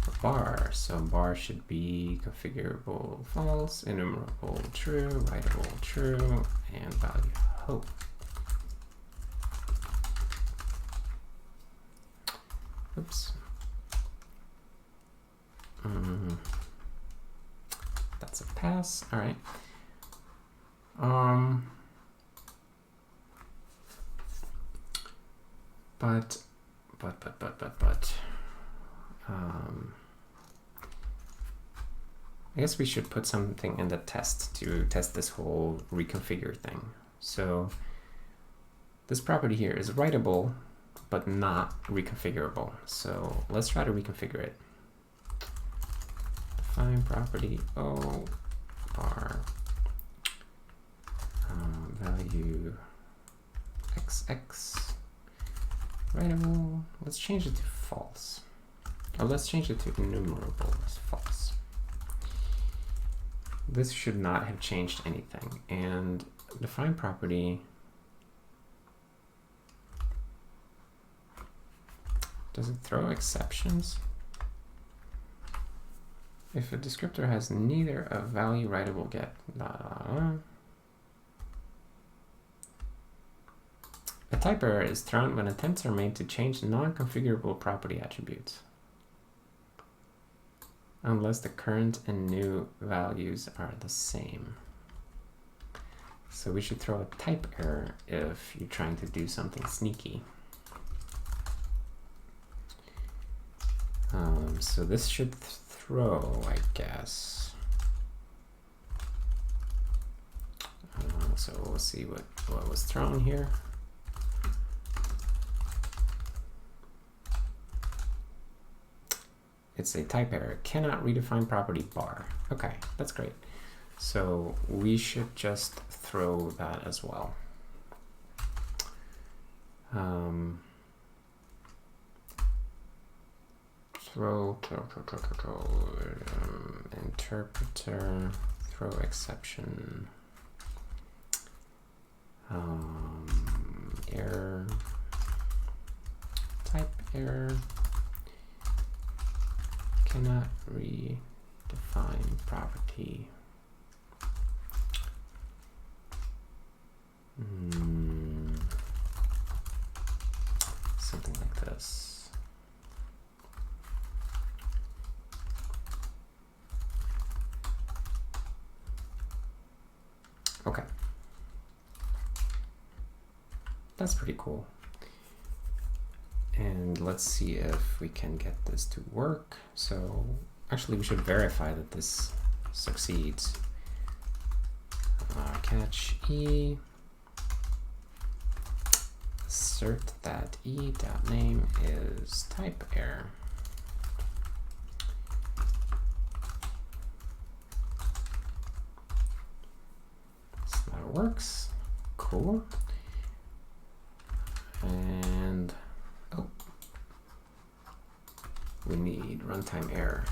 For bar, so bar should be configurable false, enumerable true, writable true, and value hope. Oops. That's a pass. All right. But I guess we should put something in the test to test this whole reconfigure thing. So this property here is writable, but not reconfigurable. So let's try to reconfigure it. Define property O bar value XX writable. Let's change it to false. Or let's change it to enumerable as false. This should not have changed anything. And define property, does it throw exceptions? If a descriptor has neither a value writable get a type error is thrown when attempts are made to change non-configurable property attributes, unless the current and new values are the same. So we should throw a type error if you're trying to do something sneaky. So this should throw, I guess. So we'll see what was thrown here. It's a type error, cannot redefine property bar. Okay, that's great. So we should just throw that as well. Interpreter, throw exception, error, type error, cannot redefine property. Something like this. Okay. That's pretty cool. And let's see if we can get this to work. So actually we should verify that this succeeds. Catch E, assert that E.name is type error. So that works. Cool. And we need runtime error.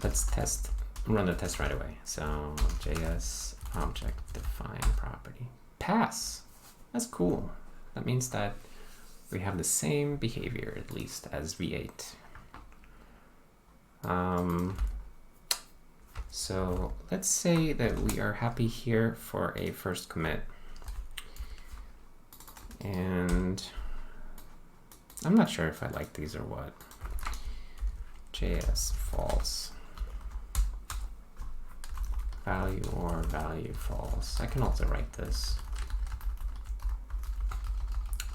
Let's run the test right away. So JS object define property. Pass. That's cool. That means that we have the same behavior, at least, as V8. So let's say that we are happy here for a first commit. And I'm not sure if I like these or what. JS false. Value or value false. I can also write this.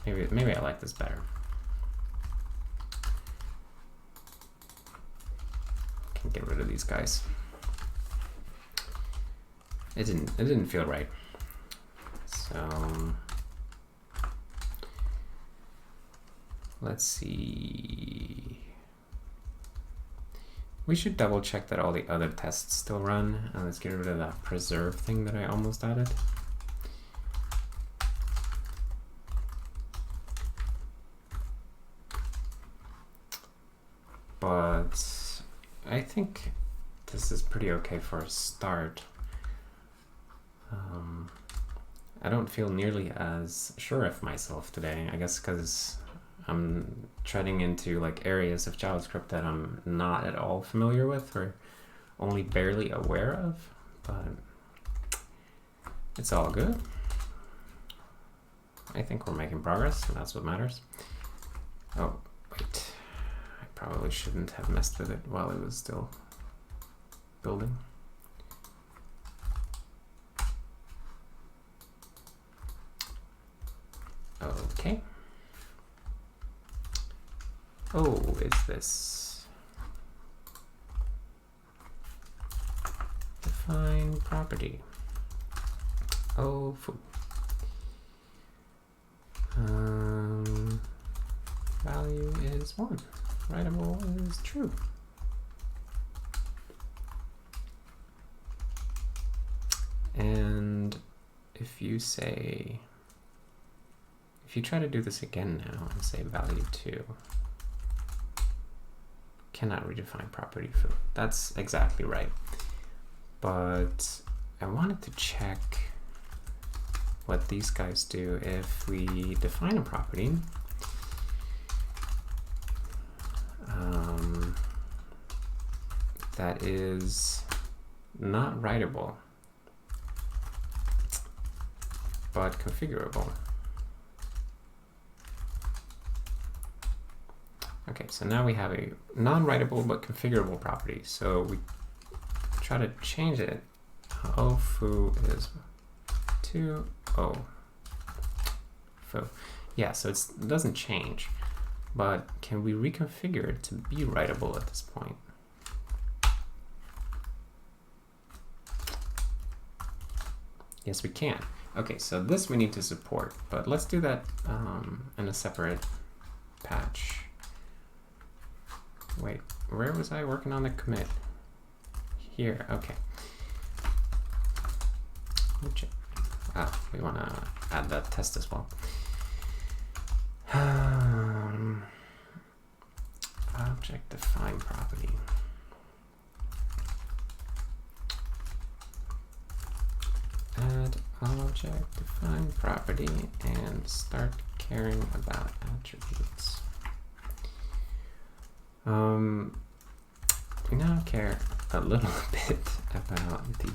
Maybe I like this better. Can get rid of these guys. It didn't feel right. So let's see. We should double check that all the other tests still run. Let's get rid of that preserve thing that I almost added. But I think this is pretty okay for a start. I don't feel nearly as sure of myself today, I guess because I'm treading into like areas of JavaScript that I'm not at all familiar with or only barely aware of, but it's all good. I think we're making progress, and that's what matters. Oh, wait. I probably shouldn't have messed with it while it was still building. Okay. Oh, is this define property? Oh, foo. Value is 1. Writable is true. And if you try to do this again now and say value 2, cannot redefine property foo. That's exactly right. But I wanted to check what these guys do if we define a property that is not writable but configurable. Okay, so now we have a non-writable but configurable property. So we try to change it. O foo is 2 O foo. Yeah, so it doesn't change, but can we reconfigure it to be writable at this point? Yes, we can. Okay, so this we need to support, but let's do that in a separate patch. Wait, where was I working on the commit? Here, okay. We want to add that test as well. Object.defineProperty. Add Object.defineProperty and start caring about attributes. We now care a little bit about the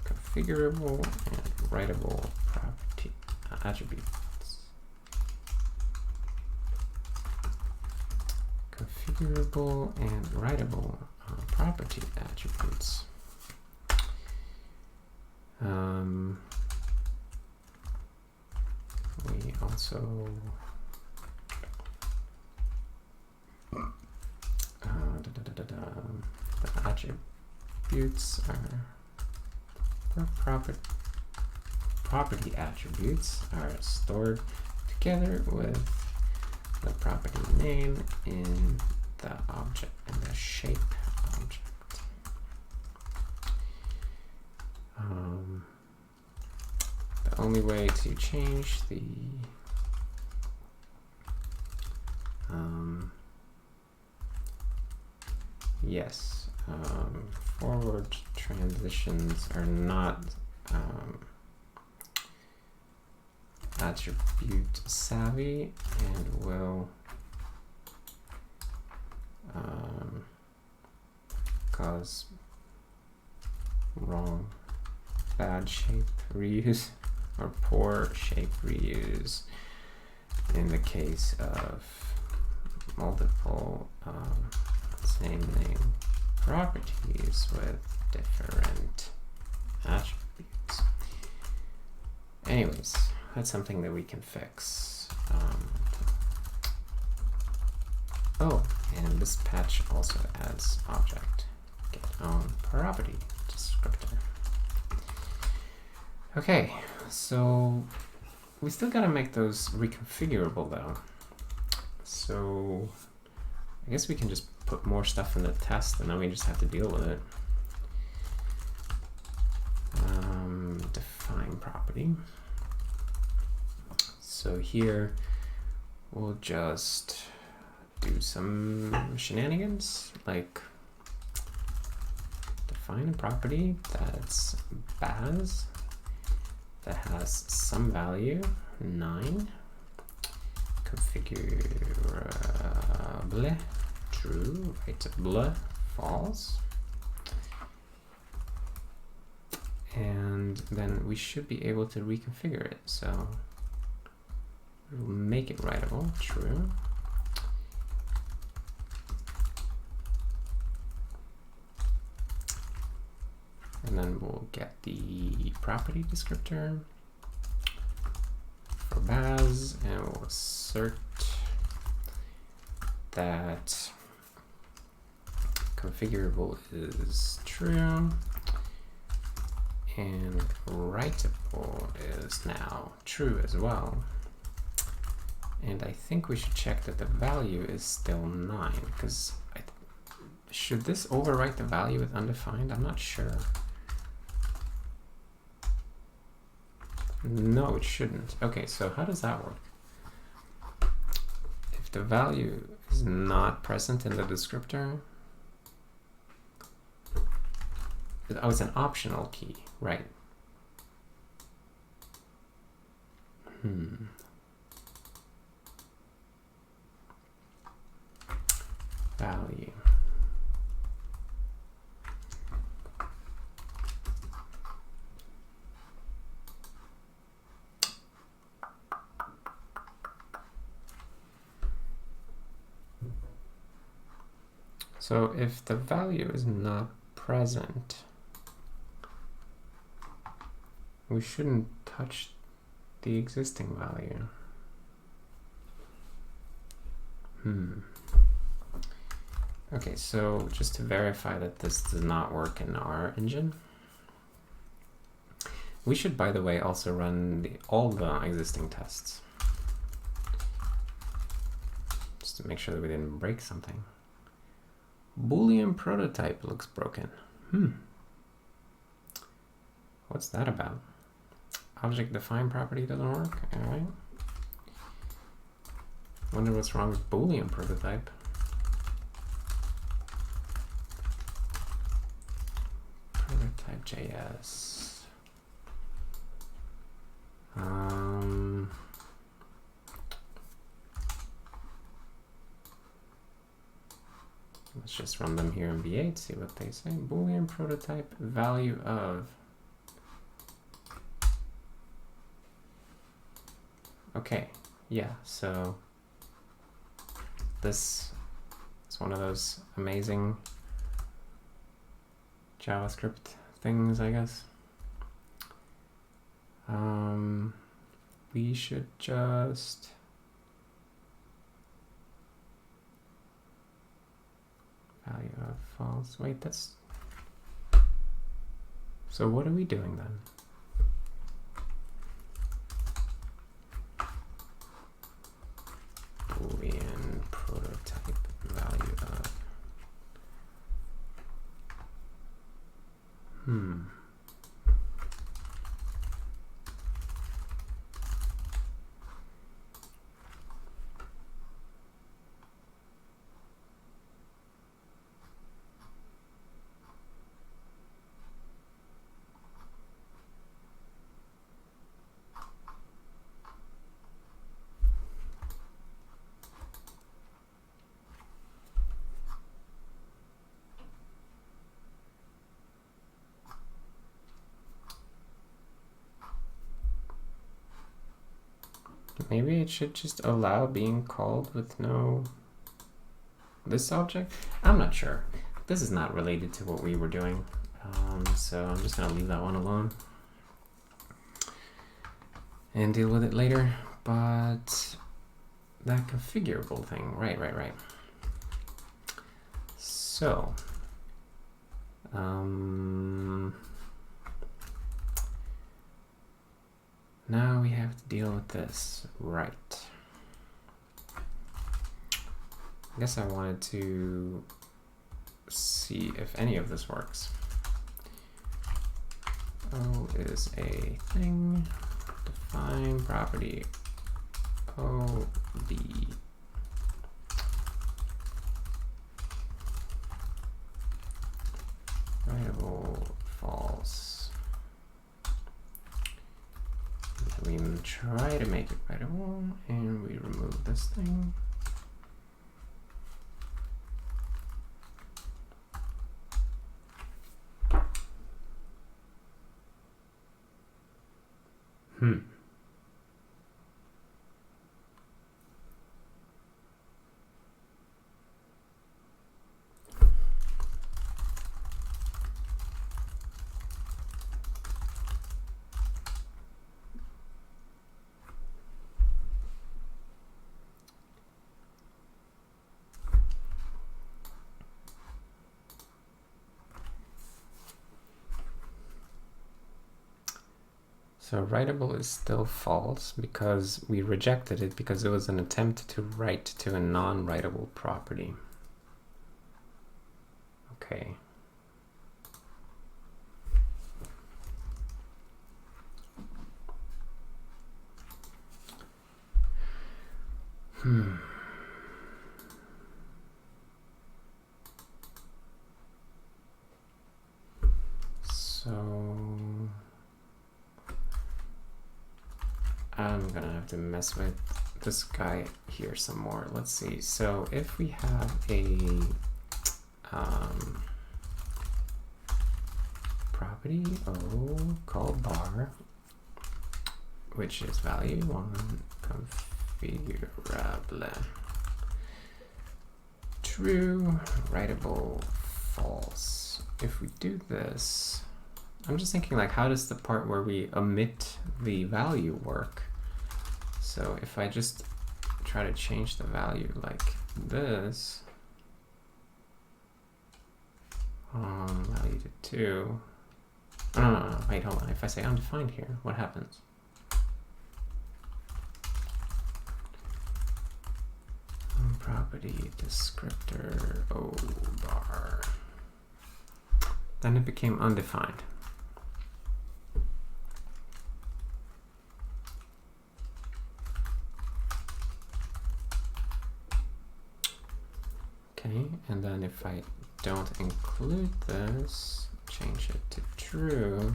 configurable and writable property attributes. Configurable and writable property attributes. We also the attributes are property attributes are stored together with the property name in the object and the shape object. The only way to change the forward transitions are not attribute savvy and will cause wrong, bad shape reuse, or poor shape reuse in the case of multiple same name properties with different attributes. Anyways, that's something that we can fix. Oh, and this patch also adds object GetPropertyDescriptor. Okay, so we still gotta make those reconfigurable though. So I guess we can just put more stuff in the test and then we just have to deal with it. Define property. So here we'll just do some shenanigans, like define a property that's Baz that has some value 9, configurable true, writable false, and then we should be able to reconfigure it. So we'll make it writable true. And then we'll get the property descriptor for Baz, and we'll assert that configurable is true, and writable is now true as well. And I think we should check that the value is still 9, because should this overwrite the value with undefined? I'm not sure. No, it shouldn't. Okay, so how does that work? If the value is not present in the descriptor, oh, it's an optional key, right? Value. So if the value is not present, we shouldn't touch the existing value. Okay, so just to verify that this does not work in our engine, we should, by the way, also run all the existing tests, just to make sure that we didn't break something. Boolean prototype looks broken. What's that about? Object.defineProperty doesn't work. All right. Wonder what's wrong with Boolean prototype. Prototype.js. Let's just run them here in V8, see what they say. Boolean prototype value of. Okay, yeah, so this is one of those amazing JavaScript things, I guess. We should just value of false. Wait, that's. So what are we doing then? Boolean prototype value of. maybe it should just allow being called with no this object. I'm not sure. This is not related to what we were doing, so I'm just gonna leave that one alone and deal with it later. But that configurable thing, right. So now we have to deal with this, right? I guess I wanted to see if any of this works. O is a thing, define property, O, B. Writable, false. We try to make it writable, and we remove this thing. So writable is still false because we rejected it because it was an attempt to write to a non-writable property. Okay. So I'm gonna have to mess with this guy here some more. Let's see. So if we have a property O called bar, which is value 1 configurable, true, writable, false. If we do this, I'm just thinking, like, how does the part where we omit the value work? So if I just try to change the value like this, value to 2. No, wait, hold on. If I say undefined here, what happens? Property descriptor O bar. Then it became undefined. Okay, and then if I don't include this, change it to true,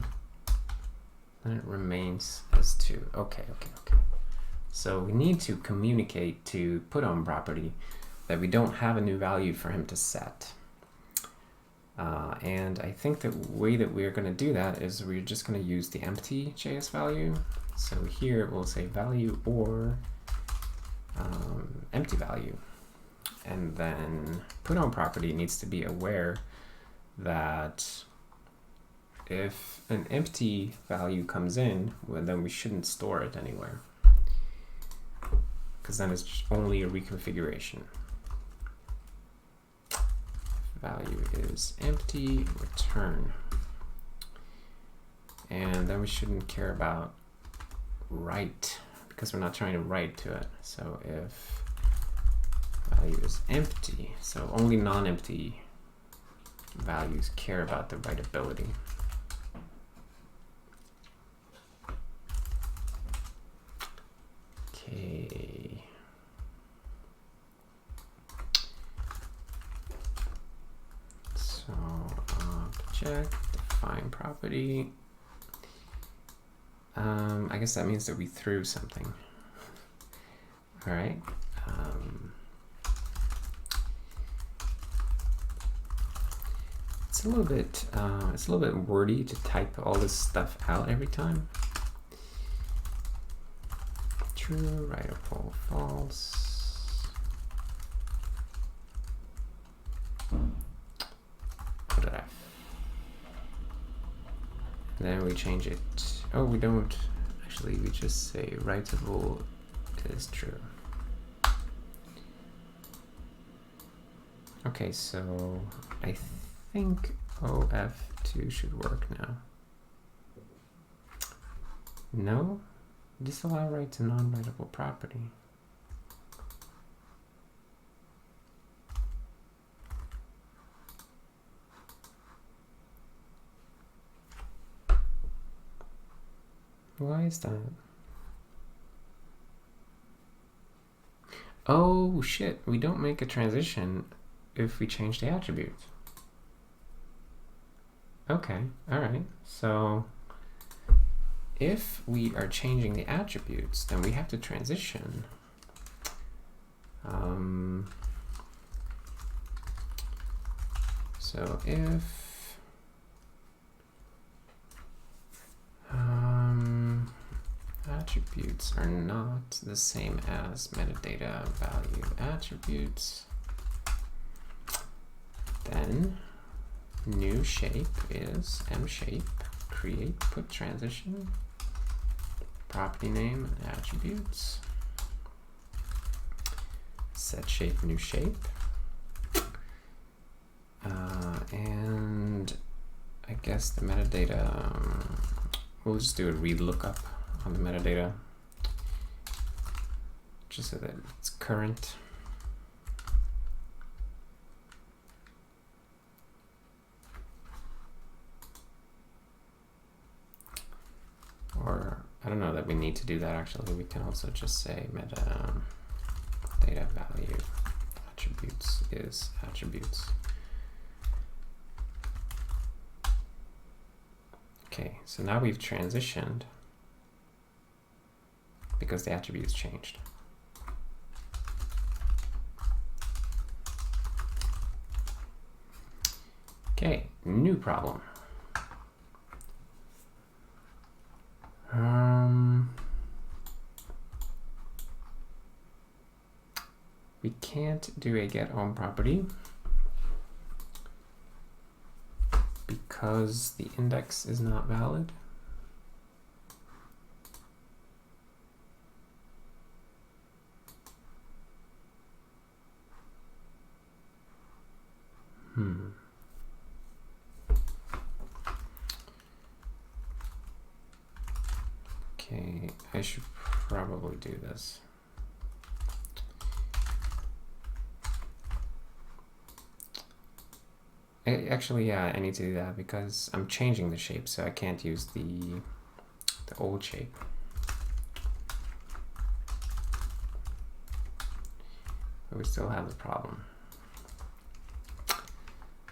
then it remains as 2. Okay. So we need to communicate to putOnProperty that we don't have a new value for him to set. And I think the way that we're going to do that is we're just going to use the empty JS value. So here we'll say value or empty value. And then putOnProperty needs to be aware that if an empty value comes in, well, then we shouldn't store it anywhere, because then it's only a reconfiguration. If value is empty, return. And then we shouldn't care about write, because we're not trying to write to it. So if value is empty, so only non-empty values care about the writability. Okay. So Object.defineProperty. I guess that means that we threw something. All right. It's a little bit wordy to type all this stuff out every time. true, right of pole false. What did I? Then we change it. Oh, we don't. Actually, we just say writable is true. Okay, so I think OF2 should work now. No? Disallow write to non-writable property. Why is that? Oh shit, we don't make a transition if we change the attributes. Okay, alright, so if we are changing the attributes, then we have to transition. So if attributes are not the same as metadata value attributes, then new shape is mShape, create, put transition, property name and attributes, set shape, new shape, and I guess the metadata, we'll just do a read lookup on the metadata, just so that it's current. Or I don't know that we need to do that actually. We can also just say metadata value attributes is attributes. Okay, so now we've transitioned because the attributes changed. Okay, new problem. We can't do a get home property because the index is not valid. Okay, I should probably do this. Actually, yeah, I need to do that because I'm changing the shape, so I can't use the old shape. But we still have the problem.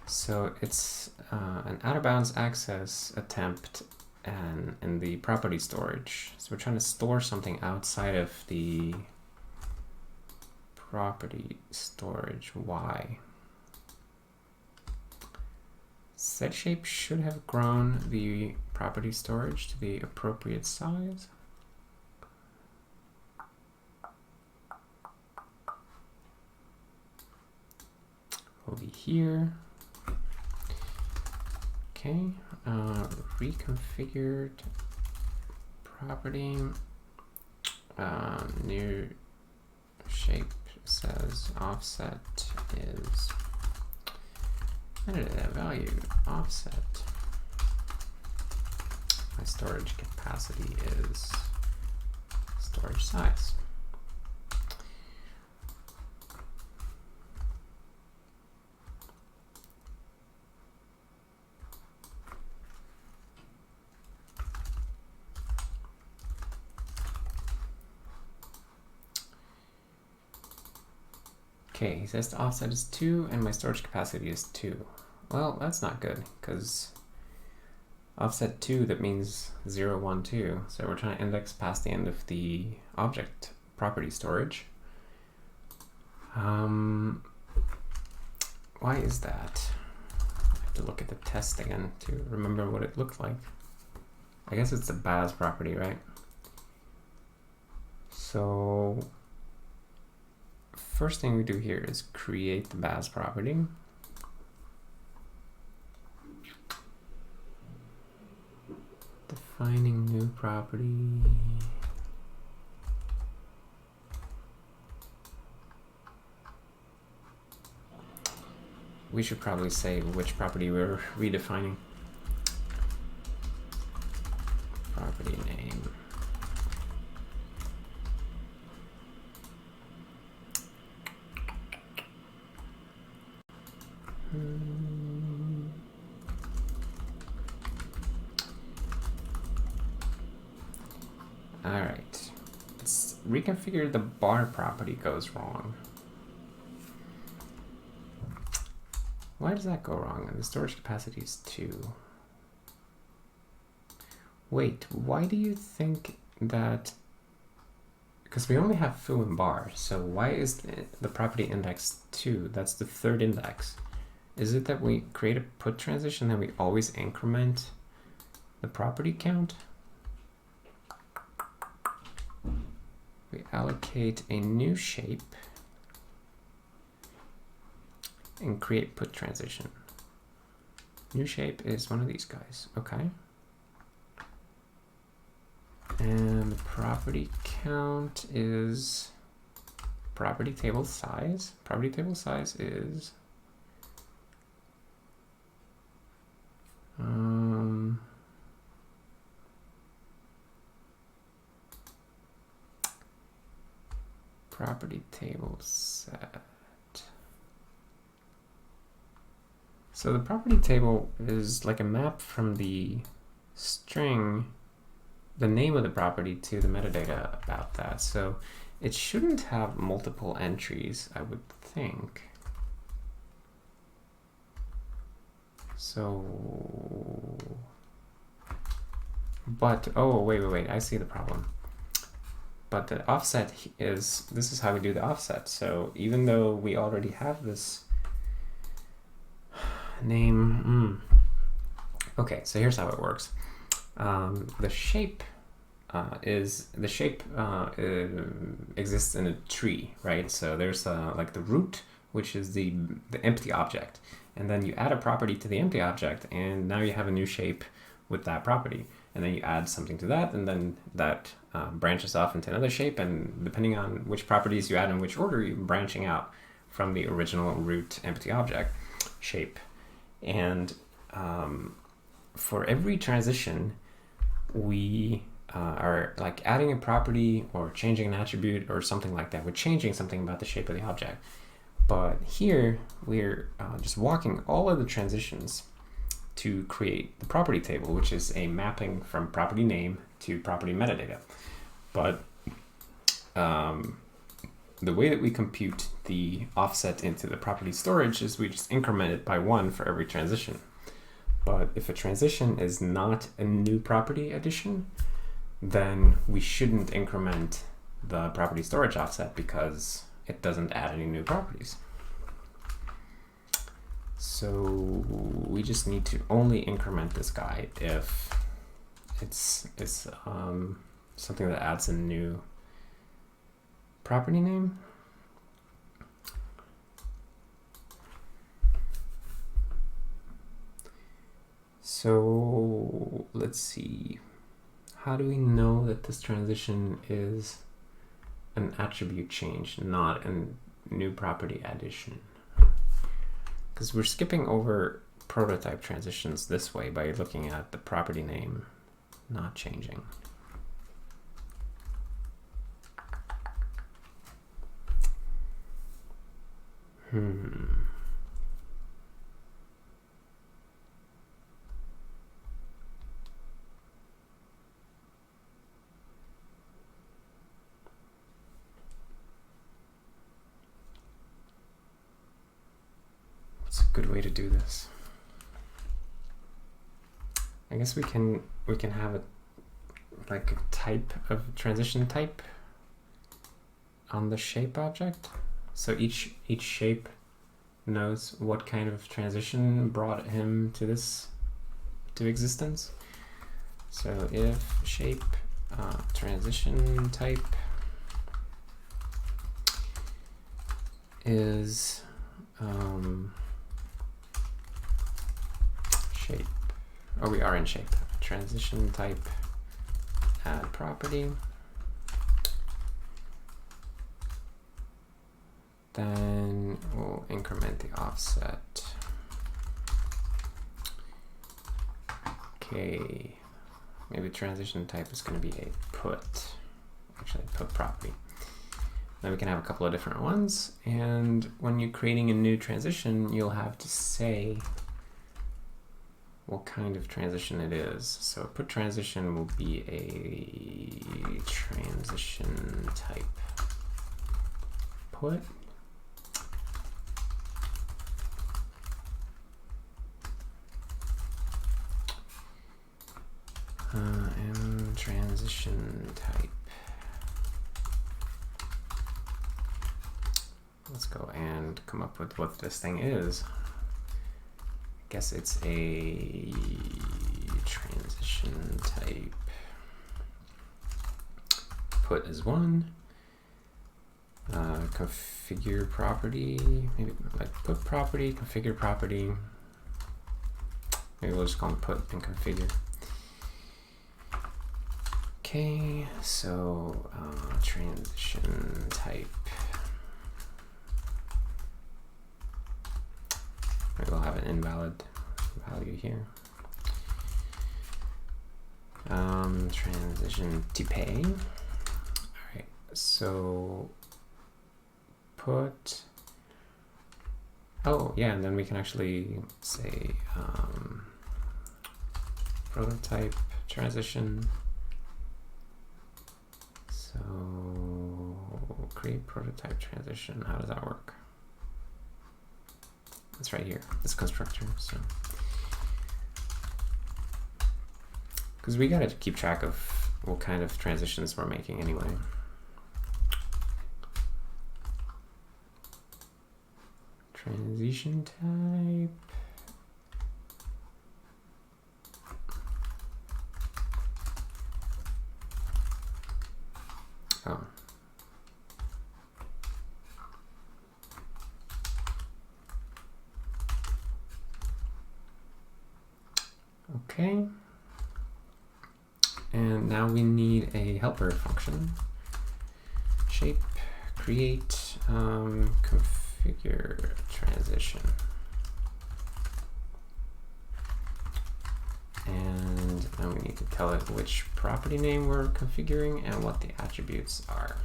So it's an out-of-bounds access attempt and in the property storage. So we're trying to store something outside of the property storage. Why? Set shape should have grown the property storage to the appropriate size. Will be here. Okay, reconfigured property, new shape says offset is metadata value offset. My storage capacity is storage size. Okay, he says the offset is 2 and my storage capacity is 2. Well, that's not good because offset 2, that means 0, 1, 2. So we're trying to index past the end of the object property storage. Why is that? I have to look at the test again to remember what it looked like. I guess it's the BAS property, right? So first thing we do here is create the base property. Defining new property. We should probably say which property we're redefining. Property name. All right, let's reconfigure the bar property goes wrong. Why does that go wrong? The storage capacity is 2. Wait, why do you think that? Because we only have foo and bar, so why is the property index 2? That's the third index. Is it that we create a put transition and we always increment the property count? We allocate a new shape and create put transition. New shape is one of these guys, okay. And the property count is property table size. Property table size is property table set. So the property table is like a map from the string, the name of the property, to the metadata about that. So it shouldn't have multiple entries, I would think. So, but, oh, wait, I see the problem. But the offset is, this is how we do the offset. So even though we already have this name, okay, so here's how it works. The shape exists in a tree, right? So there's like the root, which is the empty object, and then you add a property to the empty object, and now you have a new shape with that property, and then you add something to that, and then that branches off into another shape, and depending on which properties you add in which order, you're branching out from the original root empty object shape. And for every transition, we are like adding a property or changing an attribute or something like that. We're changing something about the shape of the object. But here we're just walking all of the transitions to create the property table, which is a mapping from property name to property metadata. But the way that we compute the offset into the property storage is we just increment it by 1 for every transition. But if a transition is not a new property addition, then we shouldn't increment the property storage offset because it doesn't add any new properties. So we just need to only increment this guy if it's something that adds a new property name. So let's see, how do we know that this transition is an attribute change, not a new property addition? Because we're skipping over prototype transitions this way by looking at the property name not changing. What's a good way to do this? I guess we can have a like a type of transition type on the shape object. So each shape knows what kind of transition brought him to existence. So if shape transition type is shape. Oh, we are in shape. Transition type, add property. Then we'll increment the offset. Okay, maybe transition type is going to be a put. Actually, put property. Then we can have a couple of different ones, and when you're creating a new transition, you'll have to say what kind of transition it is. So put transition will be a transition type put. And transition type. Let's go and come up with what this thing is. I guess it's a transition type. Put is one. Configure property, maybe like put property, configure property. Maybe we'll just call them put and configure. Okay, so transition type. Maybe we'll have an invalid value here. Transition type. All right, so put. Oh yeah, and then we can actually say prototype transition. So create prototype transition. How does that work? It's right here, this constructor. So, because we gotta keep track of what kind of transitions we're making anyway. Transition type. Oh. Okay. And now we need a helper function. Shape, create, configure transition. And now we need to tell it which property name we're configuring and what the attributes are.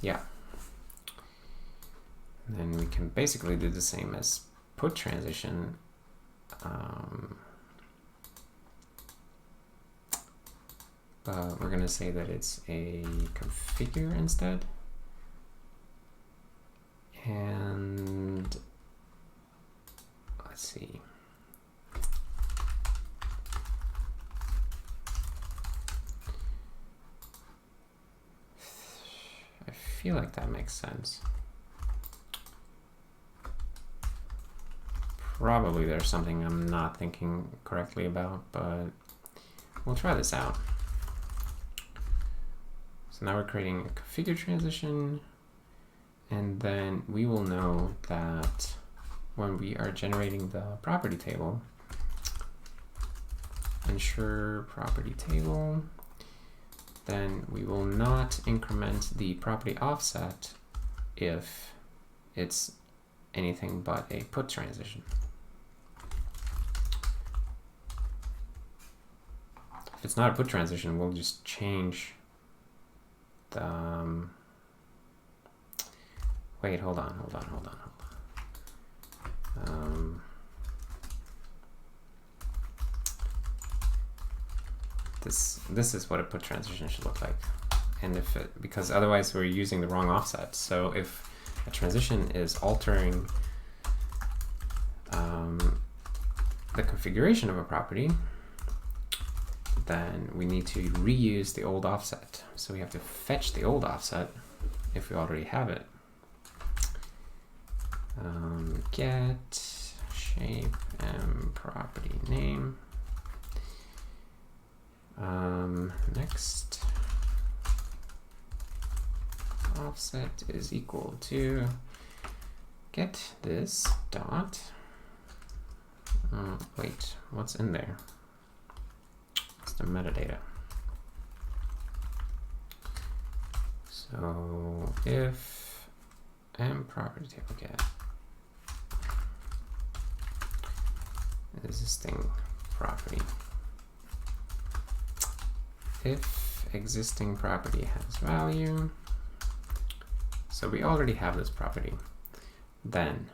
Yeah. And then we can basically do the same as put transition. But we're going to say that it's a configure instead. And let's see. I feel like that makes sense. Probably there's something I'm not thinking correctly about, but we'll try this out. So now we're creating a configure transition, and then we will know that when we are generating the property table, ensure property table, then we will not increment the property offset if it's anything but a put transition. If it's not a put transition, we'll just change the wait, hold on. This is what a put transition should look like. And if it, because otherwise we're using the wrong offset. So if a transition is altering the configuration of a property, then we need to reuse the old offset. So we have to fetch the old offset if we already have it. Get shape and property name. Next. offset is equal to get this dot. Wait, what's in there? It's the metadata. So if property table get existing property, if existing property has value, so we already have this property, then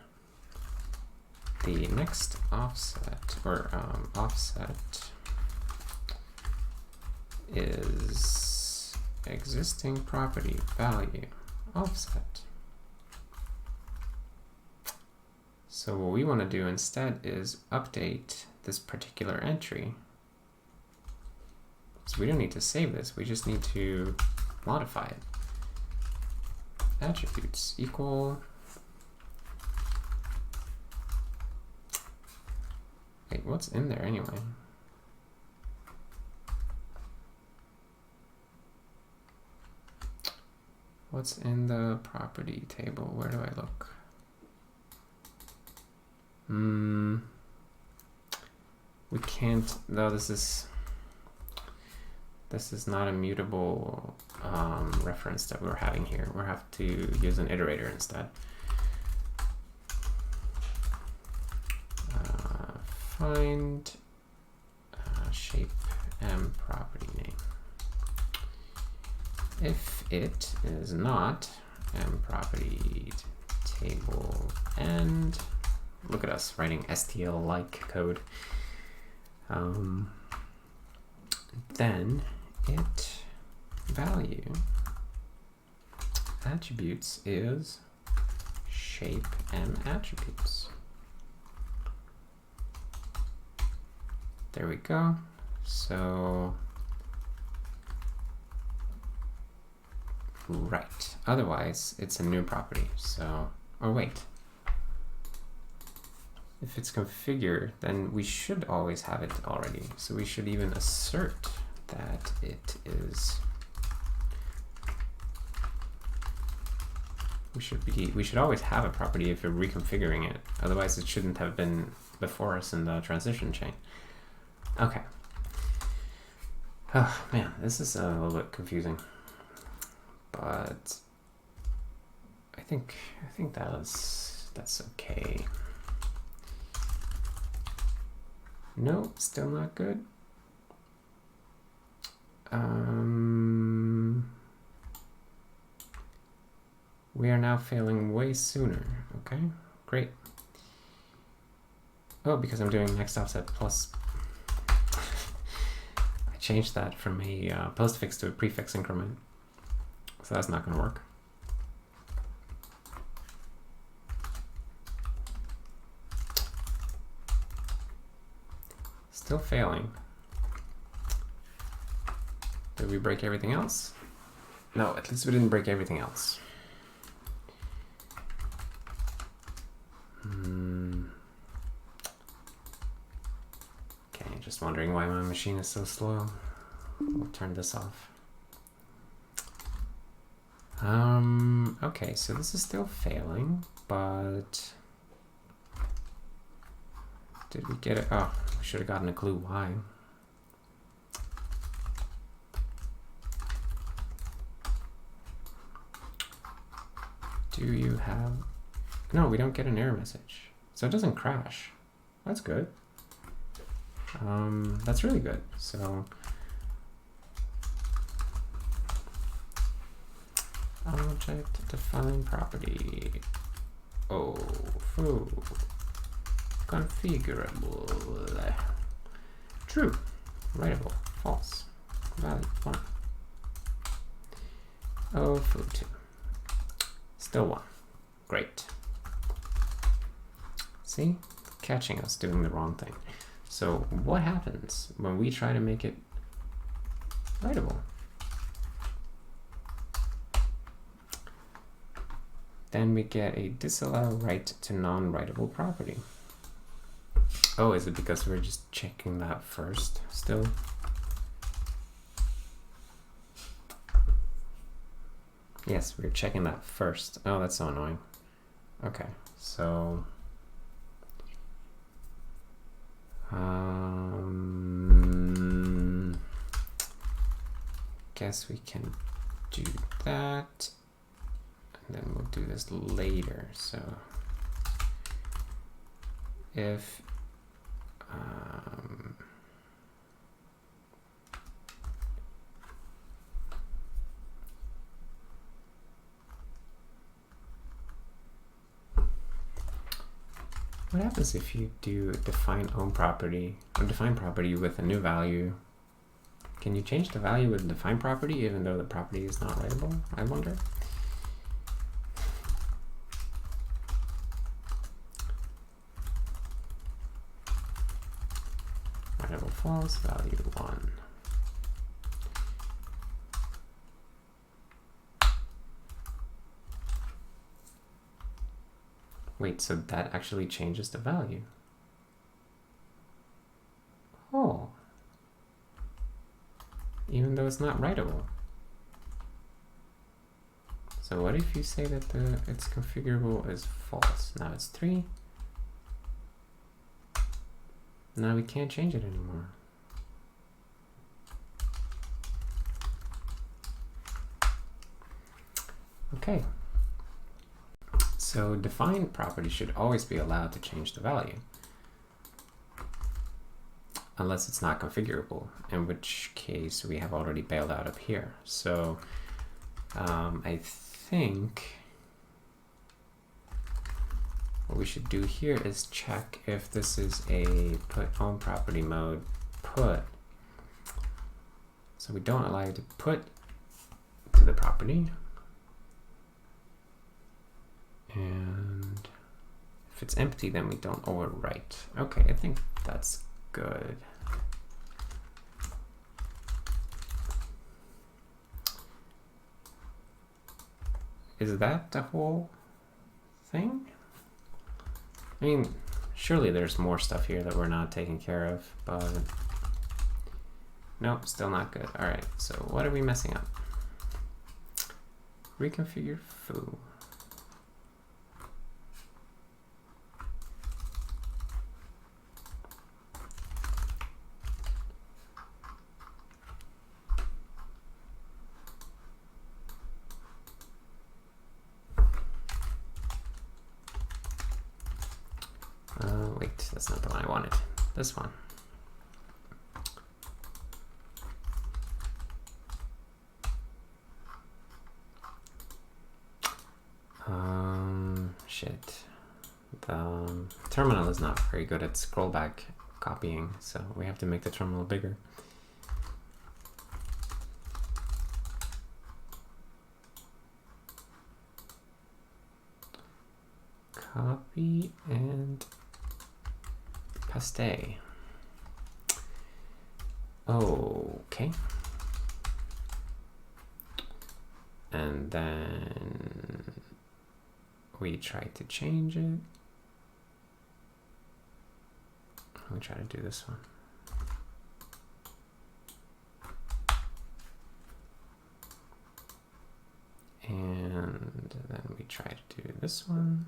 the next offset or offset is existing property value offset. So what we want to do instead is update this particular entry. So we don't need to save this, we just need to modify it. Attributes equal. Wait, what's in there anyway? What's in the property table? Where do I look? We can't, no, this is not a mutable reference that we're having here. We'll have to use an iterator instead. Find shape m property name. If it is not m property table and look at us writing STL like code, then it value attributes is shape m attributes. There we go. So right, otherwise it's a new property. So, or wait, if it's configured, then we should always have it already. So we should even assert that it is, we should always have a property if you're reconfiguring it. Otherwise it shouldn't have been before us in the transition chain. Okay. Oh man, this is a little bit confusing, but I think that's okay. No, still not good. We are now failing way sooner. Okay, great. Oh, because I'm doing next offset plus. I changed that from a postfix to a prefix increment, so that's not going to work. Still failing. Did we break everything else? No, at least we didn't break everything else. Okay, just wondering why my machine is so slow. We'll turn this off. Okay, so this is still failing, but did we get it? Oh, we should have gotten a clue why. Do you have... No, we don't get an error message. So it doesn't crash. That's good. That's really good. So Object.defineProperty. Oh, foo. Configurable. True. Writable. False. Valid 1. Oh, foo 2. Still 1. Great. See? Catching us doing the wrong thing. So what happens when we try to make it writable? Then we get a disallow write to non-writable property. Oh, is it because we're just checking that first still? Yes, we're checking that first. Oh, that's so annoying. Okay, so guess we can do that, and then we'll do this later. So if what happens if you do define own property or define property with a new value? Can you change the value with define property even though the property is not writable? I wonder. Writable false, value 1. Wait, so that actually changes the value. Oh. Even though it's not writable. So what if you say that its configurable is false? Now it's 3. Now we can't change it anymore. Okay. So define property should always be allowed to change the value, unless it's not configurable, in which case we have already bailed out up here. So I think what we should do here is check if this is a put on property mode put. So we don't allow you to put to the property. And if it's empty, then we don't overwrite. Okay, I think that's good. Is that the whole thing? I mean, surely there's more stuff here that we're not taking care of, but nope, still not good. All right, so what are we messing up? Reconfigure foo. Wait, that's not the one I wanted. This one. Shit. The terminal is not very good at scroll back copying, so we have to make the terminal bigger. Copy and paste. Okay. And then we try to change it. We try to do this one. And then we try to do this one.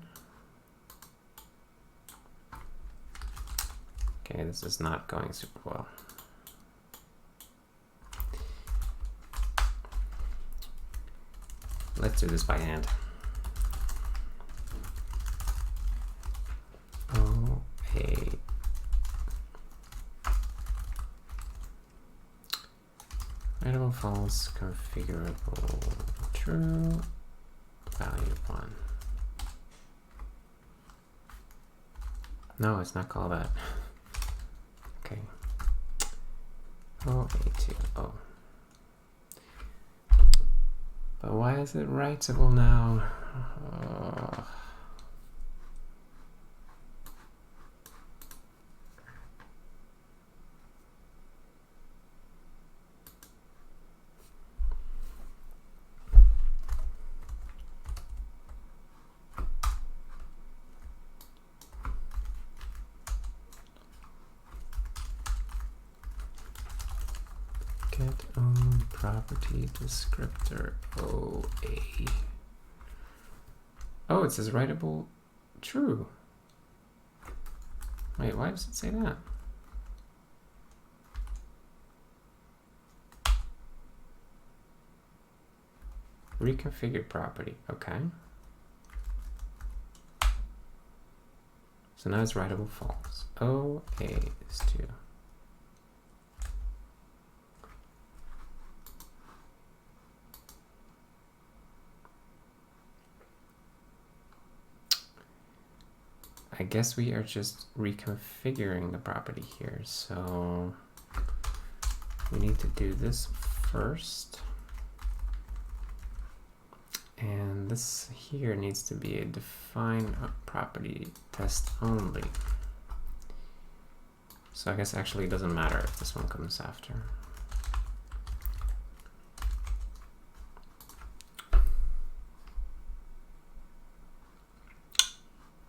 Okay, this is not going super well. Let's do this by hand. Okay. Writable false, configurable true, value 1. No, it's not called that. Okay. O-A-2-O. But why is it writable now? Get own property descriptor OA. Oh, it says writable true. Wait, why does it say that? Reconfigured property, okay. So now it's writable false. OA is 2. I guess we are just reconfiguring the property here. So we need to do this first. And this here needs to be a define property test only. So I guess actually it doesn't matter if this one comes after.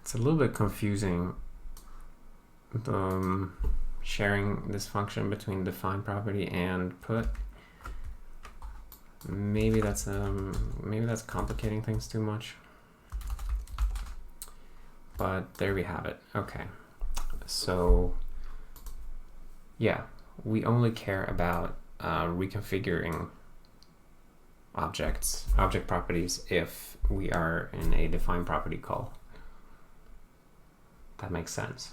It's a little bit confusing, sharing this function between define property and put. Maybe that's complicating things too much. But there we have it. Okay. So yeah, we only care about reconfiguring object properties if we are in a define property call. That makes sense.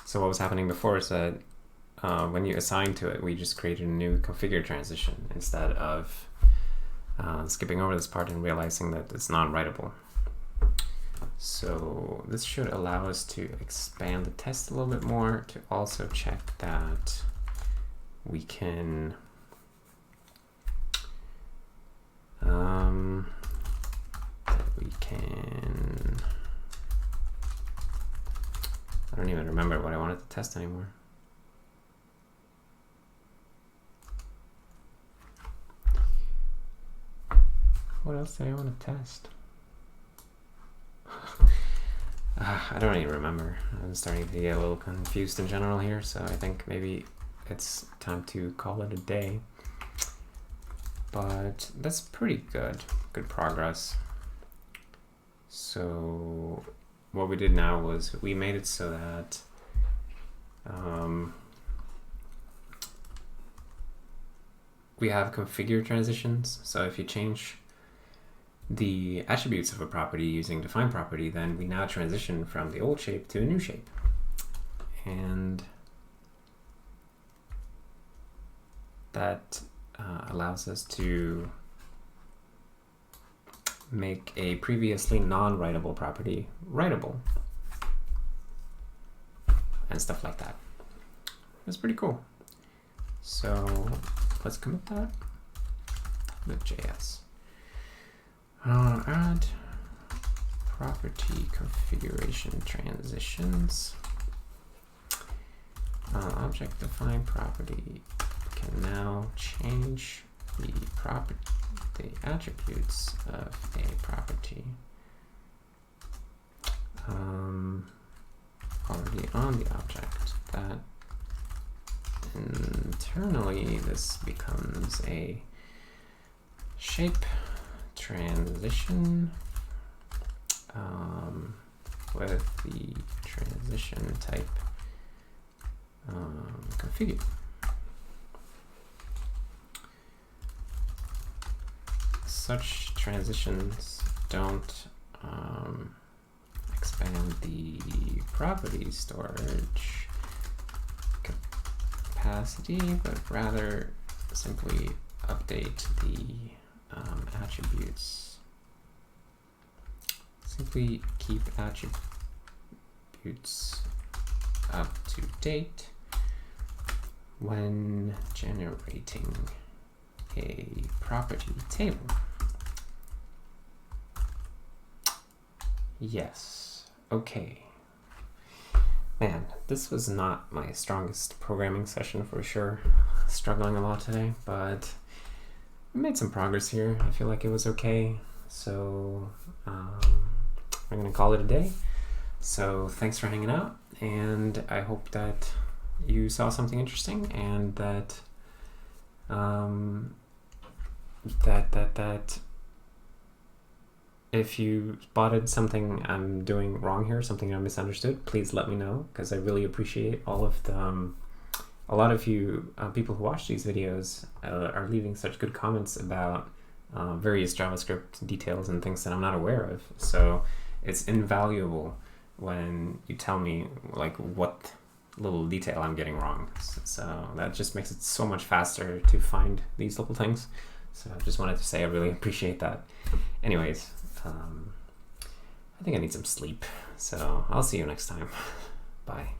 So what was happening before is that when you assign to it, we just created a new configure transition instead of skipping over this part and realizing that it's not writable. So this should allow us to expand the test a little bit more to also check that we can I don't even remember what I wanted to test anymore. What else did I want to test? I don't even remember. I'm starting to get a little confused in general here, so I think maybe it's time to call it a day. But that's pretty good. Good progress. So what we did now was we made it so that we have configure transitions. So if you change the attributes of a property using define property, then we now transition from the old shape to a new shape. And that allows us to make a previously non-writable property writable and stuff like that. That's pretty cool. So let's commit that with JS. Add property configuration transitions. ObjectDefineProperty can now change the attributes of a property already on the object. That internally this becomes a shape transition with the transition type configure. Such transitions don't expand the property storage capacity, but rather simply update the attributes. Simply keep attributes up to date when generating a property table. Yes, okay. Man, this was not my strongest programming session for sure. Struggling a lot today, but I made some progress here. I feel like it was okay. So I'm gonna call it a day. So thanks for hanging out, and I hope that you saw something interesting and that that if you spotted something I'm doing wrong here, something I misunderstood, please let me know, because I really appreciate all of the a lot of you people who watch these videos are leaving such good comments about various JavaScript details and things that I'm not aware of. So it's invaluable when you tell me like what little detail I'm getting wrong. So that just makes it so much faster to find these little things. So I just wanted to say I really appreciate that. Anyways, I think I need some sleep. So I'll see you next time. Bye.